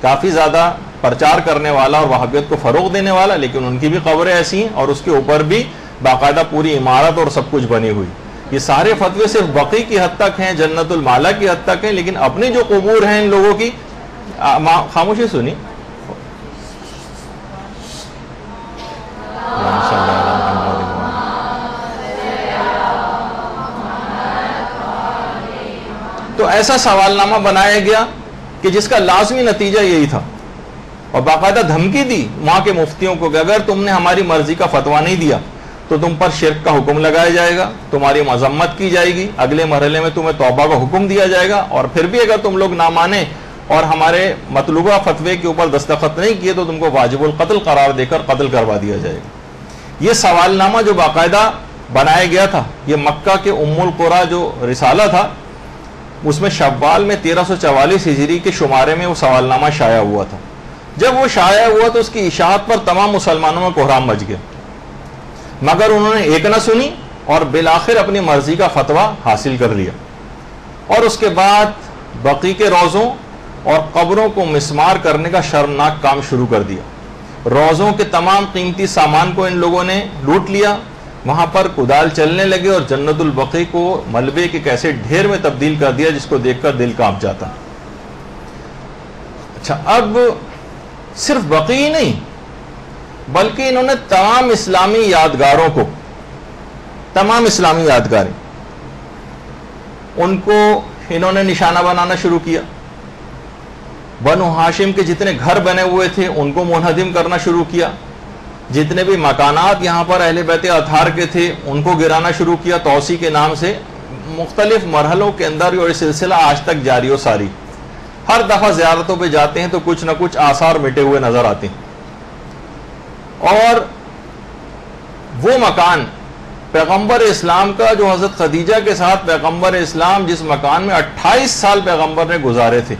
کافی زیادہ پرچار کرنے والا اور وہابیت کو فروغ دینے والا, لیکن ان کی بھی قبریں ایسی ہیں اور اس کے اوپر بھی باقاعدہ پوری عمارت اور سب کچھ بنی ہوئی. یہ سارے فتوے صرف بقی کی حد تک ہیں, جنت المالا کی حد تک ہیں, لیکن اپنی جو قبور ہیں ان لوگوں کی, خاموشی سنی, تو ایسا سوال نامہ بنایا گیا کہ جس کا لازمی نتیجہ یہی تھا, اور باقاعدہ دھمکی دی وہاں کے مفتیوں کو کہ اگر تم نے ہماری مرضی کا فتویٰ نہیں دیا تو تم پر شرک کا حکم لگایا جائے گا, تمہاری مذمت کی جائے گی, اگلے مرحلے میں تمہیں توبہ کا حکم دیا جائے گا, اور پھر بھی اگر تم لوگ نہ مانے اور ہمارے مطلوبہ فتوے کے اوپر دستخط نہیں کیے تو تم کو واجب القتل قرار دے کر قتل کروا دیا جائے گا. یہ سوال نامہ جو باقاعدہ بنایا گیا تھا, یہ مکہ کے ام القریٰ جو رسالہ تھا اس میں شوال میں 1344 ہجری کے شمارے میں وہ سوال نامہ شائع ہوا تھا. جب وہ شائع ہوا تو اس کی اشاعت پر تمام مسلمانوں میں کوہرام مچ گیا, مگر انہوں نے ایک نہ سنی اور بالآخر اپنی مرضی کا فتویٰ حاصل کر لیا. اور اس کے بعد بقی کے روضوں اور قبروں کو مسمار کرنے کا شرمناک کام شروع کر دیا. روضوں کے تمام قیمتی سامان کو ان لوگوں نے لوٹ لیا, وہاں پر کدال چلنے لگے اور جنت البقیع کو ملبے کے کیسے ڈھیر میں تبدیل کر دیا جس کو دیکھ کر دل کانپ جاتا. اچھا, اب صرف بقیع نہیں بلکہ انہوں نے تمام اسلامی یادگاروں کو, تمام اسلامی یادگاریں, ان کو انہوں نے نشانہ بنانا شروع کیا. بنو ہاشم کے جتنے گھر بنے ہوئے تھے ان کو منہدم کرنا شروع کیا. جتنے بھی مکانات یہاں پر اہل بیت اطہار کے تھے ان کو گرانا شروع کیا توسیع کے نام سے. مختلف مرحلوں کے اندر یہ سلسلہ آج تک جاری و ساری. ہر دفعہ زیارتوں پہ جاتے ہیں تو کچھ نہ کچھ آثار مٹے ہوئے نظر آتے ہیں. اور وہ مکان پیغمبر اسلام کا جو حضرت خدیجہ کے ساتھ پیغمبر اسلام جس مکان میں 28 سال پیغمبر نے گزارے تھے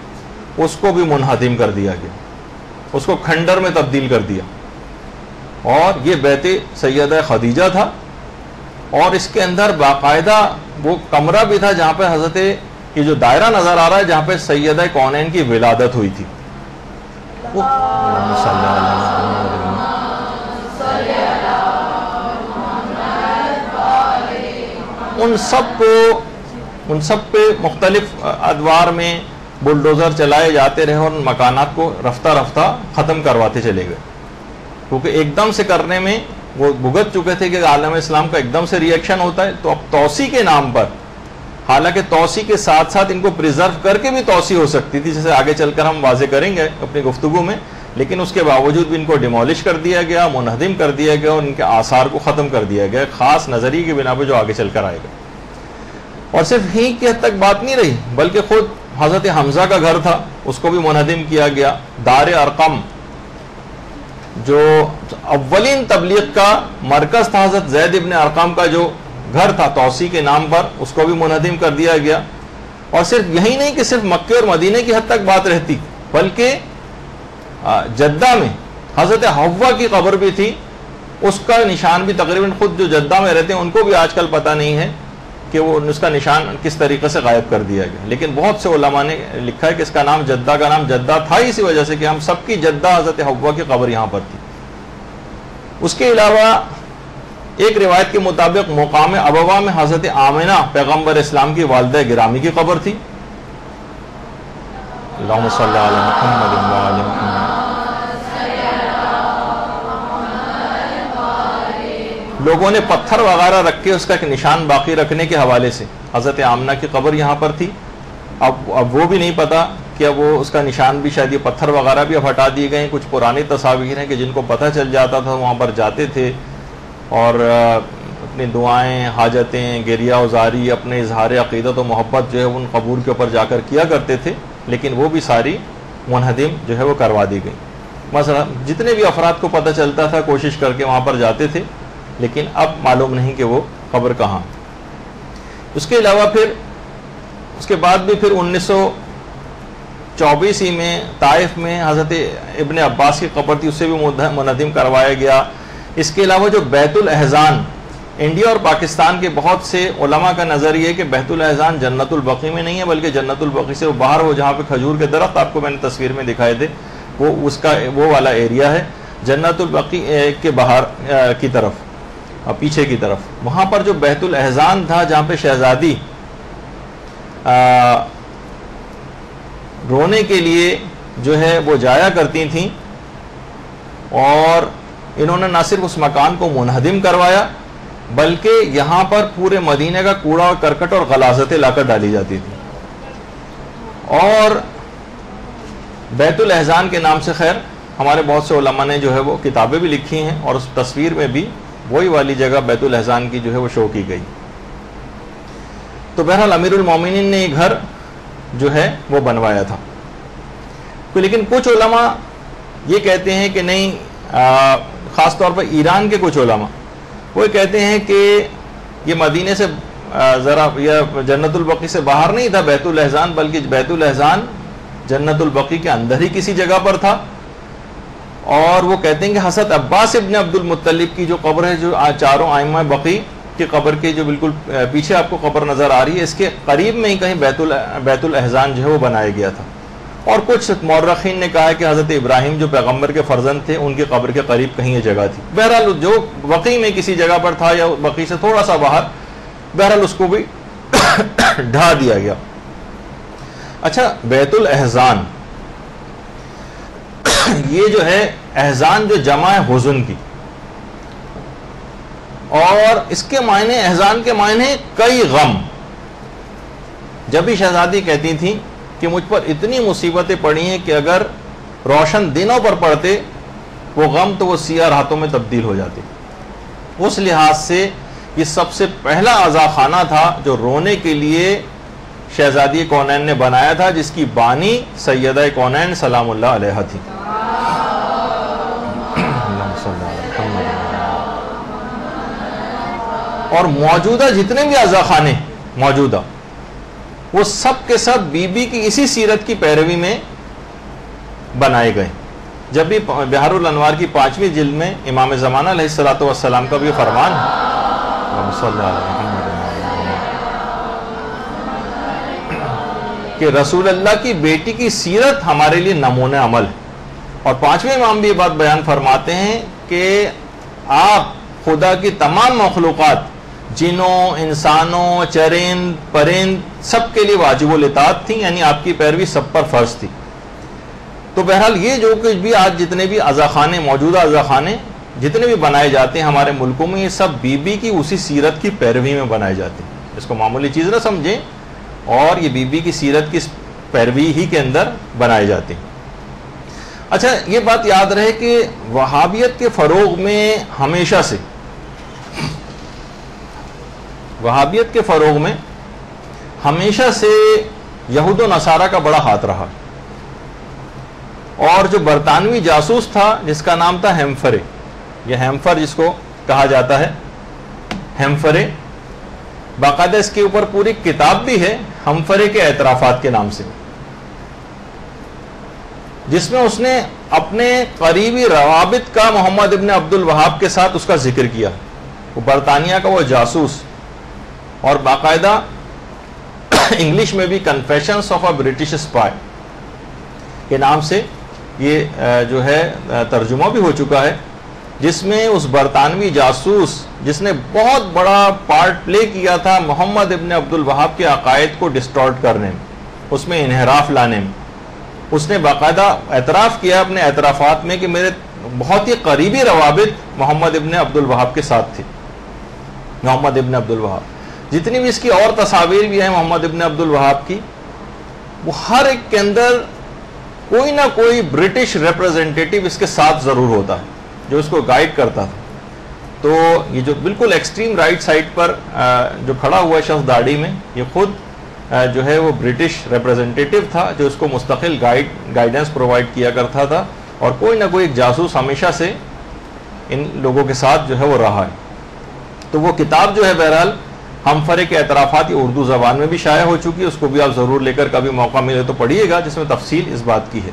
اس کو بھی منہدم کر دیا گیا, اس کو کھنڈر میں تبدیل کر دیا. اور یہ بیت سیدہ خدیجہ تھا, اور اس کے اندر باقاعدہ وہ کمرہ بھی تھا جہاں پہ حضرت, یہ جو دائرہ نظر آ رہا ہے جہاں پہ سیدہ کونین کی ولادت ہوئی تھی. ان سب پہ مختلف ادوار میں بلڈوزر چلائے جاتے رہے اور ان مکانات کو رفتہ رفتہ ختم کرواتے چلے گئے, کیونکہ ایک دم سے کرنے میں وہ بھگت چکے تھے کہ عالم اسلام کا ایک دم سے ری ایکشن ہوتا ہے. تو اب توسیع کے نام پر, حالانکہ توسیع کے ساتھ ساتھ ان کو پریزرو کر کے بھی توسیع ہو سکتی تھی جیسے آگے چل کر ہم واضح کریں گے اپنی گفتگو میں, لیکن اس کے باوجود بھی ان کو ڈیمولش کر دیا گیا, منہدم کر دیا گیا اور ان کے آثار کو ختم کر دیا گیا خاص نظریے کی بنا پہ جو آگے چل کر آئے گا. اور صرف ہی کی حد تک بات نہیں رہی بلکہ خود حضرت حمزہ کا گھر تھا اس کو بھی منہدم کیا گیا. دار ارقم جو اولین تبلیغ کا مرکز تھا حضرت زید ابن ارقم کا جو گھر تھا توسیع کے نام پر اس کو بھی منہدم کر دیا گیا. اور صرف یہی نہیں کہ صرف مکے اور مدینے کی حد تک بات رہتی بلکہ جدہ میں حضرت حوا کی قبر بھی تھی، اس کا نشان بھی تقریباً خود جو جدہ میں رہتے ہیں ان کو بھی آج کل پتہ نہیں ہے کہ وہ اس کا نشان کس طریقے سے غائب کر دیا گیا، لیکن بہت سے علماء نے لکھا ہے کہ اس کا نام جدہ تھا اسی وجہ سے کہ ہم سب کی جدہ حضرت حوا کی قبر یہاں پر تھی۔ اس کے علاوہ ایک روایت کے مطابق مقام ابوا میں حضرت آمنہ پیغمبر اسلام کی والدہ گرامی کی قبر تھی۔ اللہم صلی علی محمد و علی محمد۔ لوگوں نے پتھر وغیرہ رکھ کے اس کا ایک نشان باقی رکھنے کے حوالے سے حضرت آمنہ کی قبر یہاں پر تھی۔ اب وہ بھی نہیں پتا کہ اب وہ اس کا نشان بھی شاید یہ پتھر وغیرہ بھی اب ہٹا دیے گئے ہیں۔ کچھ پرانی تصاویر ہیں کہ جن کو پتہ چل جاتا تھا وہاں پر جاتے تھے اور اپنی دعائیں، حاجتیں، گریہ وزاری، اپنے اظہار عقیدت و محبت جو ہے ان قبور کے اوپر جا کر کیا کرتے تھے، لیکن وہ بھی ساری منہدم جو ہے وہ کروا دی گئی۔ مثلا جتنے بھی افراد کو پتہ چلتا تھا کوشش کر کے وہاں پر جاتے تھے، لیکن اب معلوم نہیں کہ وہ قبر کہاں۔ اس کے علاوہ پھر اس کے بعد بھی پھر 1924 میں طائف میں حضرت ابن عباس کی قبر تھی، اسے بھی منہدم کروایا گیا۔ اس کے علاوہ جو بیت الاحزان، انڈیا اور پاکستان کے بہت سے علماء کا نظریہ ہے کہ بیت الاحزان جنت البقیع میں نہیں ہے بلکہ جنت البقیع سے باہر وہ جہاں پہ کھجور کے درخت آپ کو میں نے تصویر میں دکھائے تھے وہ والا ایریا ہے جنت البقیع کے باہر کی طرف، پیچھے کی طرف۔ وہاں پر جو بیت الاحزان تھا جہاں پہ شہزادی رونے کے لیے جو ہے وہ جایا کرتی تھیں، اور انہوں نے نہ صرف اس مکان کو منہدم کروایا بلکہ یہاں پر پورے مدینے کا کوڑا اور کرکٹ اور غلاظتیں لا کر ڈالی جاتی تھی، اور بیت الاحزان کے نام سے خیر ہمارے بہت سے علماء نے جو ہے وہ کتابیں بھی لکھی ہیں، اور اس تصویر میں بھی وہی والی جگہ بیت الاحزان کی جو ہے وہ شو کی گئی۔ تو بہرحال امیر المومنین نے یہ گھر جو ہے وہ بنوایا تھا، لیکن کچھ علماء یہ کہتے ہیں کہ نہیں، خاص طور پر ایران کے کچھ علماء وہ کہتے ہیں کہ یہ مدینے سے ذرا یہ جنت البقیع سے باہر نہیں تھا بیت الاحزان، بلکہ بیت الاحزان جنت البقیع کے اندر ہی کسی جگہ پر تھا۔ اور وہ کہتے ہیں کہ حضرت عباس ابن عبد المطلب کی جو قبر ہے، جو چاروں ائمہ بقیع کی قبر کے جو بالکل پیچھے آپ کو قبر نظر آ رہی ہے، اس کے قریب میں ہی کہیں بیت الاحزان جو ہے وہ بنایا گیا تھا۔ اور کچھ مورخین نے کہا ہے کہ حضرت ابراہیم جو پیغمبر کے فرزند تھے ان کی قبر کے قریب کہیں یہ جگہ تھی۔ بہرحال جو بقیع میں کسی جگہ پر تھا یا بقیع سے تھوڑا سا باہر، بہرحال اس کو بھی ڈھا دیا گیا۔ اچھا، بیت الاحزان یہ جو ہے احزان جو جمع ہے حزن کی، اور اس کے معنی، احزان کے معنی کئی غم۔ جب بھی شہزادی کہتی تھی کہ مجھ پر اتنی مصیبتیں پڑی ہیں کہ اگر روشن دنوں پر پڑتے وہ غم تو وہ سیاہ راتوں میں تبدیل ہو جاتے۔ اس لحاظ سے یہ سب سے پہلا عزاخانہ تھا جو رونے کے لیے شہزادی کونین نے بنایا تھا، جس کی بانی سیدہ کونین سلام اللہ علیہ تھی۔ اور موجودہ جتنے بھی عزاخانے موجودہ وہ سب کے سب بی بی کی اسی سیرت کی پیروی میں بنائے گئے۔ جب بھی بحار الانوار کی 5ویں جلد میں امام زمانہ علیہ الصلوۃ والسلام کا بھی فرمان کہ رسول اللہ کی بیٹی کی سیرت ہمارے لیے نمونہ عمل ہے، اور 5ویں امام بھی یہ بات بیان فرماتے ہیں کہ آپ خدا کی تمام مخلوقات، جنوں، انسانوں، چرند، پرند، سب کے لیے واجب الاطاعت تھی، یعنی آپ کی پیروی سب پر فرض تھی۔ تو بہرحال یہ جو کچھ بھی آج جتنے بھی عزاخانے، موجودہ عزاخانے جتنے بھی بنائے جاتے ہیں ہمارے ملکوں میں، یہ سب بی بی کی اسی سیرت کی پیروی میں بنائے جاتے ہیں۔ اس کو معمولی چیز نہ سمجھیں، اور یہ بی بی کی سیرت کی پیروی ہی کے اندر بنائے جاتے ہیں۔ اچھا، یہ بات یاد رہے کہ وہابیت کے فروغ میں ہمیشہ سے، وہابیت کے فروغ میں ہمیشہ سے یہود و نصارہ کا بڑا ہاتھ رہا، اور جو برطانوی جاسوس تھا جس کا نام تھا ہیمفرے، یہ ہیمفر جس کو کہا جاتا ہے، ہیمفرے، باقاعدہ اس کے اوپر پوری کتاب بھی ہے ہمفرے کے اعترافات کے نام سے۔ جس میں اس نے اپنے قریبی روابط کا محمد ابن عبد الوہاب کے ساتھ اس کا ذکر کیا. وہ برطانیہ کا وہ جاسوس، اور باقاعدہ انگلش میں بھی confessions of a British spy کے نام سے یہ جو ہے ترجمہ بھی ہو چکا ہے، جس میں اس برطانوی جاسوس جس نے بہت بڑا پارٹ پلے کیا تھا محمد ابن عبد الوہاب کے عقائد کو ڈسٹارٹ کرنے میں، اس میں انحراف لانے میں، اس نے باقاعدہ اعتراف کیا اپنے اعترافات میں کہ میرے بہت ہی قریبی روابط محمد ابن عبد الوہاب کے ساتھ تھے. محمد ابن عبد الوہاب جتنی بھی اس کی اور تصاویر بھی ہیں محمد ابن عبد الوہاب کی، وہ ہر ایک کے اندر کوئی نہ کوئی برٹش ریپرزنٹیٹیو اس کے ساتھ ضرور ہوتا ہے جو اس کو گائیڈ کرتا تھا. تو یہ جو بالکل ایکسٹریم رائٹ سائڈ پر جو کھڑا ہوا شخص داڑھی میں، یہ خود جو ہے وہ برٹش ریپرزنٹیٹیو تھا جو اس کو مستقل گائیڈنس پرووائڈ کیا کرتا تھا، اور کوئی نہ کوئی ایک جاسوس ہمیشہ سے ان لوگوں کے ساتھ جو ہے وہ رہا ہے. تو وہ کتاب جو ہے بہرحال ہمفرے کے اعترافات یہ اردو زبان میں بھی شائع ہو چکی ہے، اس کو بھی آپ ضرور لے کر کبھی موقع ملے تو پڑھیے گا، جس میں تفصیل اس بات کی ہے.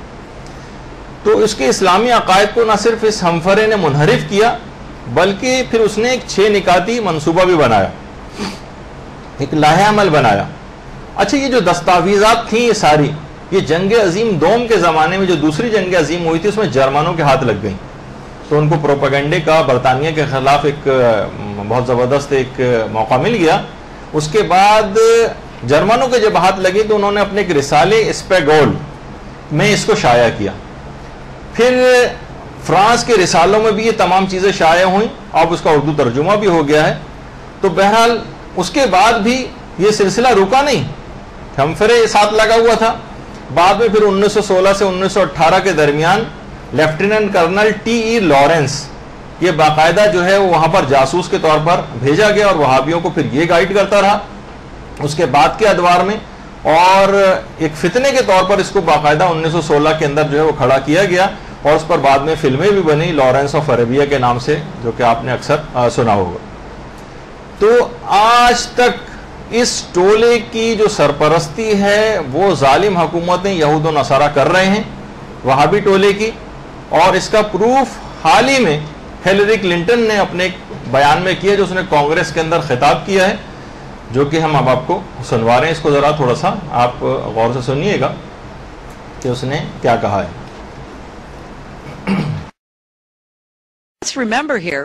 تو اس کے اسلامی عقائد کو نہ صرف اس ہمفرے نے منحرف کیا، بلکہ پھر اس نے ایک 6 نکاتی منصوبہ بھی بنایا، ایک لاہ عمل بنایا. اچھا، یہ جو دستاویزات تھیں یہ ساری، یہ جنگ عظیم دوم کے زمانے میں جو دوسری جنگ عظیم ہوئی تھی اس میں جرمنوں کے ہاتھ لگ گئیں، تو ان کو پروپیگنڈے کا برطانیہ کے خلاف ایک بہت زبردست ایک موقع مل گیا. اس کے بعد جرمنوں کے جب ہاتھ لگی تو انہوں نے اپنے ایک رسالے اسپیگول میں اس کو شائع کیا. پھر فرانس کے رسالوں میں بھی یہ تمام چیزیں شائع ہوئیں، اب اس کا اردو ترجمہ بھی ہو گیا ہے. تو بہرحال اس کے بعد بھی یہ سلسلہ رکا نہیں، ہمفرے ساتھ لگا ہوا تھا. بعد میں پھر 1916 سے 1918 کے درمیان lieutenant colonel T E Lawrence یہ باقاعدہ جو ہے وہاں پر جاسوس کے طور پر بھیجا گیا، اور وہابیوں کو پھر یہ گائیڈ کرتا رہا اس کے بعد کے ادوار میں، اور ایک فتنے کے طور پر اس کو باقاعدہ 1916 کے اندر جو ہے وہ کھڑا کیا گیا، اور اس پر بعد میں فلمیں بھی بنی لارنس آف عربیہ کے نام سے، جو کہ آپ نے اکثر سنا ہوگا. تو آج تک اس ٹولے کی جو سرپرستی ہے وہ ظالم حکومتیں یہود و نصارہ کر رہے ہیں، وہابی ٹولے کی. اور اس کا پروف حال ہی میں ہیلری کلنٹن نے اپنے ایک بیان میں کیا جو اس نے کانگریس کے اندر خطاب کیا ہے، جو کہ ہم اب آپ کو سنوا رہے ہیں. اس کو ذرا تھوڑا سا آپ غور سے سنیے گا کہ اس نے کیا کہا ہے.
Let's remember here,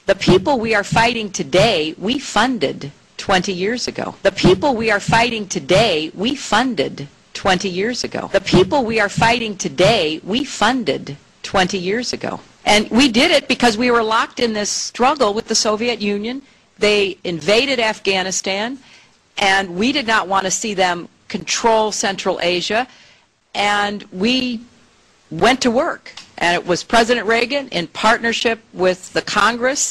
the people we are fighting today, we funded 20 years ago. The people we are fighting today, we funded 20 years ago. The people we are fighting today, we funded 20 years ago. And we did it because we were locked in this struggle with the Soviet Union. They invaded Afghanistan, and we did not want to see them control Central Asia, and we went to work. And it was President Reagan in partnership with the Congress,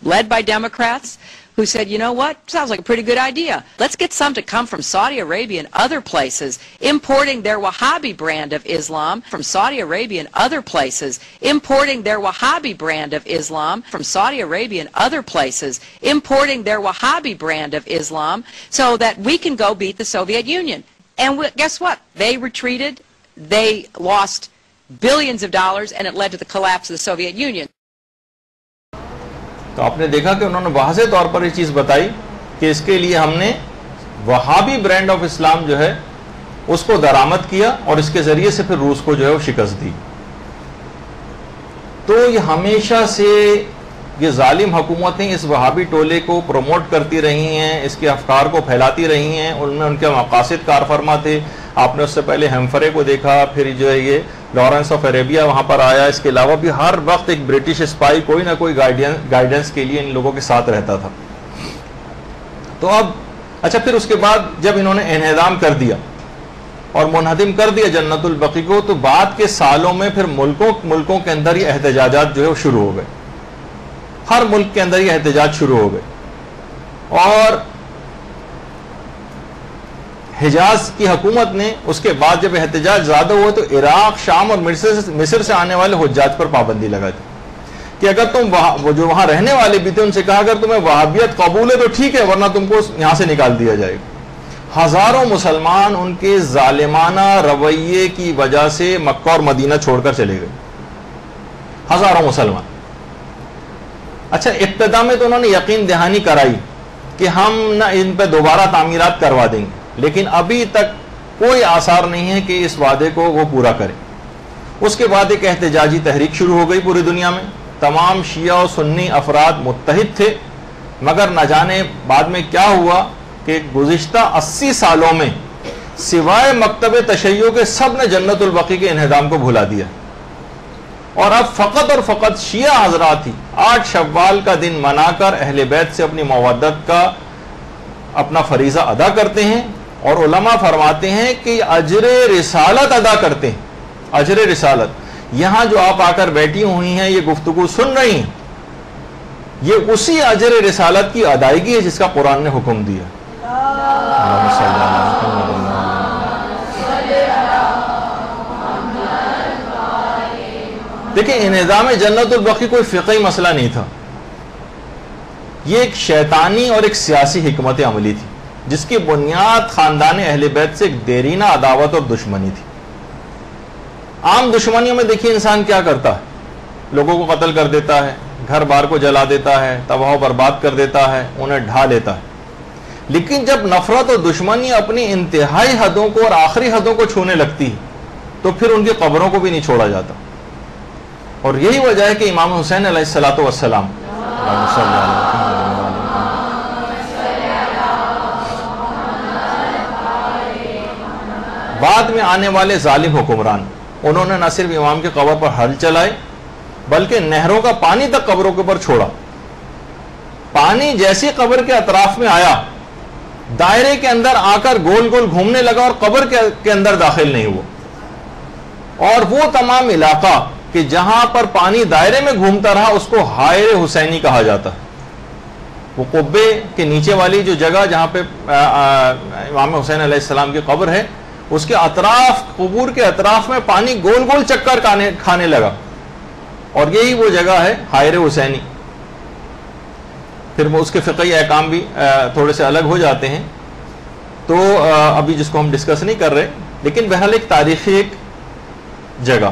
led by Democrats, who said, you know what, sounds like a pretty good idea. Let's get some to come from Saudi Arabia and other places, importing their Wahhabi brand of Islam from Saudi Arabia and other places, importing their Wahhabi brand of Islam from Saudi Arabia and other places, importing their Wahhabi brand of Islam so that we can go beat the Soviet Union. And guess what? They retreated. They lost billions of dollars, and it led to the collapse of the Soviet Union.
تو آپ نے دیکھا کہ انہوں نے واضح طور پر یہ چیز بتائی کہ اس کے لیے ہم نے وہابی برانڈ آف اسلام جو ہے اس کو درآمد کیا، اور اس کے ذریعے سے پھر روس کو جو ہے وہ شکست دی. تو یہ ہمیشہ سے یہ ظالم حکومتیں اس وہابی ٹولے کو پروموٹ کرتی رہی ہیں، اس کے افکار کو پھیلاتی رہی ہیں. ان میں ان کے مقاصد کار فرما تھے. آپ نے اس سے پہلے ہیمفرے کو دیکھا، پھر جو ہے یہ لارنس آف عربیہ وہاں پر آیا. اس کے علاوہ بھی ہر وقت ایک برٹش اسپائی کوئی نہ کوئی گائیڈنس کے لیے ان لوگوں کے ساتھ رہتا تھا. تو اب اچھا، پھر اس کے بعد جب انہوں نے انہدام کر دیا اور منہدم کر دیا جنت البقیع کو، تو بعد کے سالوں میں پھر ملکوں کے اندر یہ احتجاجات جو ہے وہ شروع ہو گئے. ہر ملک کے اندر یہ احتجاج شروع ہو گئے. اور حجاز کی حکومت نے اس کے بعد جب احتجاج زیادہ ہوا تو عراق، شام اور مصر سے آنے والے حجاج پر پابندی لگا دی کہ اگر تم وہ جو وہاں رہنے والے بھی تھے ان سے کہا اگر تمہیں وہابیت قبول ہے تو ٹھیک ہے، ورنہ تم کو یہاں سے نکال دیا جائے گا. ہزاروں مسلمان ان کے ظالمانہ رویے کی وجہ سے مکہ اور مدینہ چھوڑ کر چلے گئے، ہزاروں مسلمان۔ اچھا، ابتدا میں تو انہوں نے یقین دہانی کرائی کہ ہم نہ ان پہ دوبارہ تعمیرات کروا دیں گے، لیکن ابھی تک کوئی آثار نہیں ہے کہ اس وعدے کو وہ پورا کرے۔ اس کے بعد ایک احتجاجی تحریک شروع ہو گئی پوری دنیا میں، تمام شیعہ و سنی افراد متحد تھے، مگر نہ جانے بعد میں کیا ہوا کہ گزشتہ 80 سالوں میں سوائے مکتب تشیع کے سب نے جنت البقیع کے انہدام کو بھلا دیا، اور اب فقط اور فقط شیعہ حضرات ہی 8 شوال کا دن منا کر اہل بیت سے اپنی مودت کا اپنا فریضہ ادا کرتے ہیں، اور علماء فرماتے ہیں کہ اجر رسالت ادا کرتے ہیں، اجر رسالت۔ یہاں جو آپ آ کر بیٹھی ہوئی ہیں، یہ گفتگو سن رہی ہیں، یہ اسی اجر رسالت کی ادائیگی ہے جس کا قرآن نے حکم دیا۔ دیکھیں، انہدام جنت البقیع کوئی فقہی مسئلہ نہیں تھا، یہ ایک شیطانی اور ایک سیاسی حکمت عملی تھی جس کی بنیاد خاندان اہل بیت سے ایک دیرینہ عداوت اور دشمنی تھی۔ عام دشمنیوں میں دیکھیے انسان کیا کرتا ہے، لوگوں کو قتل کر دیتا ہے، گھر بار کو جلا دیتا ہے، تباہ و برباد کر دیتا ہے، انہیں ڈھا لیتا ہے۔ لیکن جب نفرت اور دشمنی اپنی انتہائی حدوں کو اور آخری حدوں کو چھونے لگتی ہے تو پھر ان کی قبروں کو بھی نہیں چھوڑا جاتا، اور یہی وجہ ہے کہ امام حسین علیہ الصلوۃ والسلام بعد میں آنے والے ظالم حکمران، انہوں نے نہ صرف امام کے قبر پر ہل چلائے بلکہ نہروں کا پانی تک قبروں کے اوپر چھوڑا۔ پانی جیسی قبر کے اطراف میں آیا، دائرے کے اندر آ کر گول گول گھومنے لگا اور قبر کے اندر داخل نہیں ہوا، اور وہ تمام علاقہ کہ جہاں پر پانی دائرے میں گھومتا رہا اس کو حائر حسینی کہا جاتا ہے۔ وہ قبے کے نیچے والی جو جگہ جہاں پہ امام حسین علیہ السلام کی قبر ہے، اس کے اطراف، قبور کے اطراف میں پانی گول گول چکر کھانے لگا، اور یہی وہ جگہ ہے حائر حسینی۔ پھر وہ اس کے فقہی احکام بھی تھوڑے سے الگ ہو جاتے ہیں، تو ابھی جس کو ہم ڈسکس نہیں کر رہے، لیکن بہرحال ایک تاریخی ایک جگہ،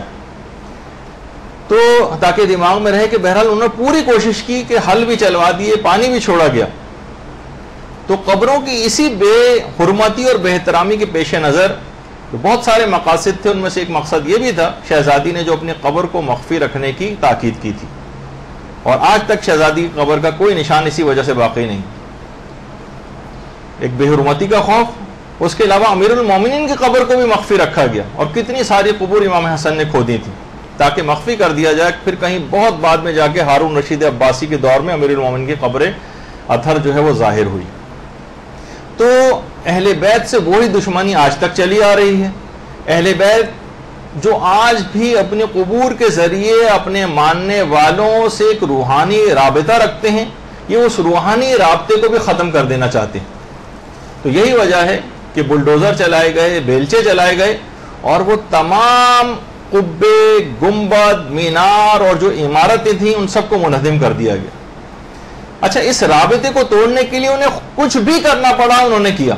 تو تاکہ دماغ میں رہے کہ بہرحال انہوں نے پوری کوشش کی کہ حل بھی چلوا دیے، پانی بھی چھوڑا گیا۔ تو قبروں کی اسی بے حرمتی اور بے احترامی کے پیش نظر بہت سارے مقاصد تھے، ان میں سے ایک مقصد یہ بھی تھا شہزادی نے جو اپنی قبر کو مخفی رکھنے کی تاکید کی تھی، اور آج تک شہزادی کی قبر کا کوئی نشان اسی وجہ سے باقی نہیں۔ ایک بے حرمتی کا خوف، اس کے علاوہ امیر المومنین کی قبر کو بھی مخفی رکھا گیا، اور کتنی ساری قبور امام حسن نے کھودی تھی تاکہ مخفی کر دیا جائے، پھر کہیں بہت بعد میں جا کے ہارون رشید عباسی کے دور میں امیر المومنین کی قبر اطہر جو ہے وہ ظاہر ہوئی۔ تو اہل بیت سے وہی دشمنی آج تک چلی آ رہی ہے۔ اہل بیت جو آج بھی اپنے قبور کے ذریعے اپنے ماننے والوں سے ایک روحانی رابطہ رکھتے ہیں، یہ اس روحانی رابطے کو بھی ختم کر دینا چاہتے ہیں۔ تو یہی وجہ ہے کہ بلڈوزر چلائے گئے، بیلچے چلائے گئے، اور وہ تمام قبے، گنبد، مینار اور جو عمارتیں تھیں ان سب کو منہدم کر دیا گیا۔ اچھا، اس رابطے کو توڑنے کے لیے انہیں کچھ بھی کرنا پڑا، انہوں نے کیا،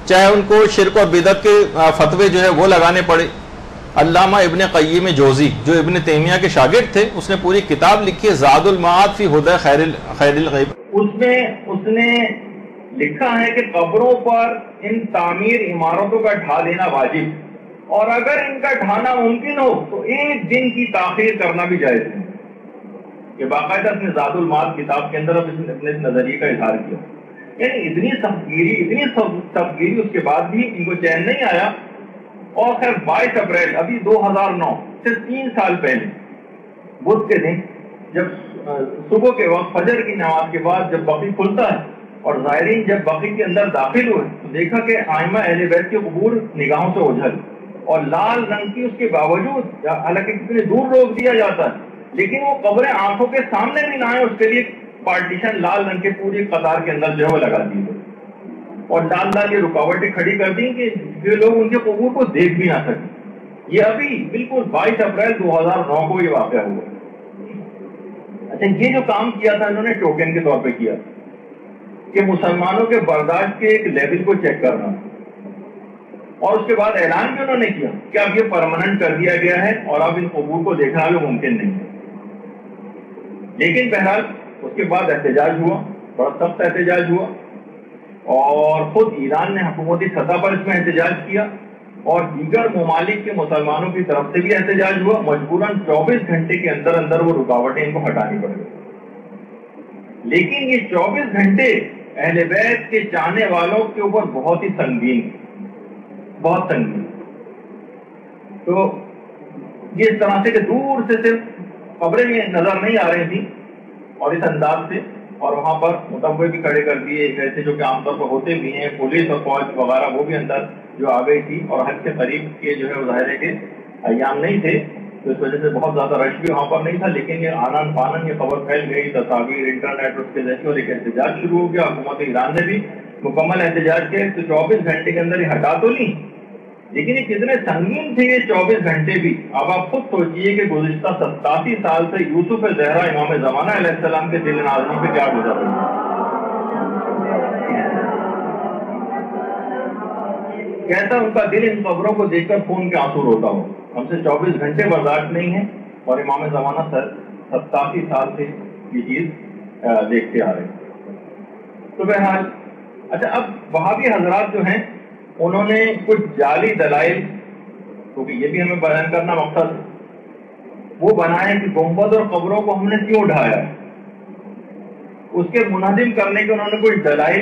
چاہے ان کو شرک اور بدعت کے فتوے جو ہے وہ لگانے پڑے۔ علامہ ابن قیم جوزی جو ابن تیمیہ کے شاگرد تھے، اس نے پوری کتاب لکھی ہے زاد المعاد فی ہدی خیر الغیب۔
اس نے لکھا ہے کہ قبروں پر ان تعمیر عمارتوں کا ڈھا دینا واجب، اور اگر ان کا ڈھانا ممکن ہو تو ایک دن کی تاخیر کرنا بھی جائز ہے۔ کہ باقاعدہ اس نے زاد المعاد کتاب کے اندر اپنے نظریے کا اظہار کیا۔ یعنی اتنی سختگیری اس کے بعد بھی ان کو چین نہیں آیا، اور خیر 22 اپریل ابھی 2009 سے 3 سال پہلے بدھ کے دن جب صبح کے وقت فجر کی نماز کے بعد جب بقیع کھلتا ہے اور زائرین جب بقیع کے اندر داخل ہوئے تو دیکھا کہ ائمہ اہل بیت کے قبور نگاہوں سے اوجھل، اور لال رنگ کی اس کے باوجود، حالانکہ کتنے دور روک دیا جاتا ہے لیکن وہ قبریں آنکھوں کے سامنے بھی نہ آئے، اس کے لیے پارٹیشن لال رنگ کے پوری قطار کے اندر جو ہے وہ لگا دی گئی، اور لال یہ رکاوٹیں کھڑی کر دیں کہ جو لوگ ان کے قبور کو دیکھ بھی نہ سکیں۔ یہ ابھی بالکل 22 اپریل 2009 کو یہ واقعہ ہوا۔ اچھا، یہ جو کام کیا تھا انہوں نے ٹوکن کے طور پہ کیا، کہ مسلمانوں کے برداشت کے ایک لیول کو چیک کرنا، اور اس کے بعد اعلان بھی انہوں نے کیا کہ اب یہ پرماننٹ کر دیا گیا ہے اور اب ان قبور کو دیکھنا بھی ممکن نہیں ہے۔ لیکن بہرحال اس کے بعد احتجاج ہوا، بڑا سخت احتجاج ہوا، اور خود ایران نے حکومتی سطح پر اس میں احتجاج کیا، اور دیگر ممالک کے مسلمانوں کی طرف سے بھی احتجاج ہوا۔ مجبوراً 24 گھنٹے کے اندر اندر وہ رکاوٹیں ان کو ہٹانی پڑ گئی۔ لیکن یہ 24 گھنٹے اہل بیت کے چاہنے والوں کے اوپر بہت ہی سنگین، بہت سنگین۔ تو یہ اس طرح سے کہ دور سے صرف قبریں بھی نظر نہیں آ رہی تھیں اور اس انداز سے، اور وہاں پر متوے بھی کھڑے کر دیے جیسے جو کہ عام طور پر ہوتے بھی ہیں، پولیس اور فوج وغیرہ وہ بھی اندر جو آ گئی تھی، اور حج کے قریب کے جو ہے ظاہر ہے کہ ایام نہیں تھے تو اس وجہ سے بہت زیادہ رش بھی وہاں پر نہیں تھا، لیکن یہ آنن فانن یہ خبر پھیل گئی، تصاویر انٹرنیٹ اس کے ذریعے، اور ایک احتجاج شروع ہو گیا۔ حکومت ایران نے بھی مکمل احتجاج کیا، تو 24 گھنٹے کے اندر یہ ہٹا تو لی، لیکن یہ کتنے سنگین تھے یہ 24 گھنٹے بھی۔ اب آپ خود سوچئے کہ گزشتہ 87 سال سے یوسف زہرا امام زمانہ علیہ السلام کے دل نازلی پہ کیا گزر رہی ہے۔ کیسا ان کا دل ان قبروں کو دیکھ کر خون کے آنسو روتا ہو۔ ہم سے 24 گھنٹے برداشت نہیں ہے، اور امام زمانہ 87 سال سے یہ چیز دیکھتے آ رہے ہیں۔ تو بہرحال اچھا، اب وہابی حضرات جو ہیں انہوں نے کچھ جعلی دلائل، کیونکہ یہ بھی ہمیں بیان کرنا مقصد ہے، وہ بنائے کہ گنبد اور قبروں کو ہم نے کیوں ڈھایا ہے، اس کے منہدم کرنے کے انہوں نے کچھ دلائل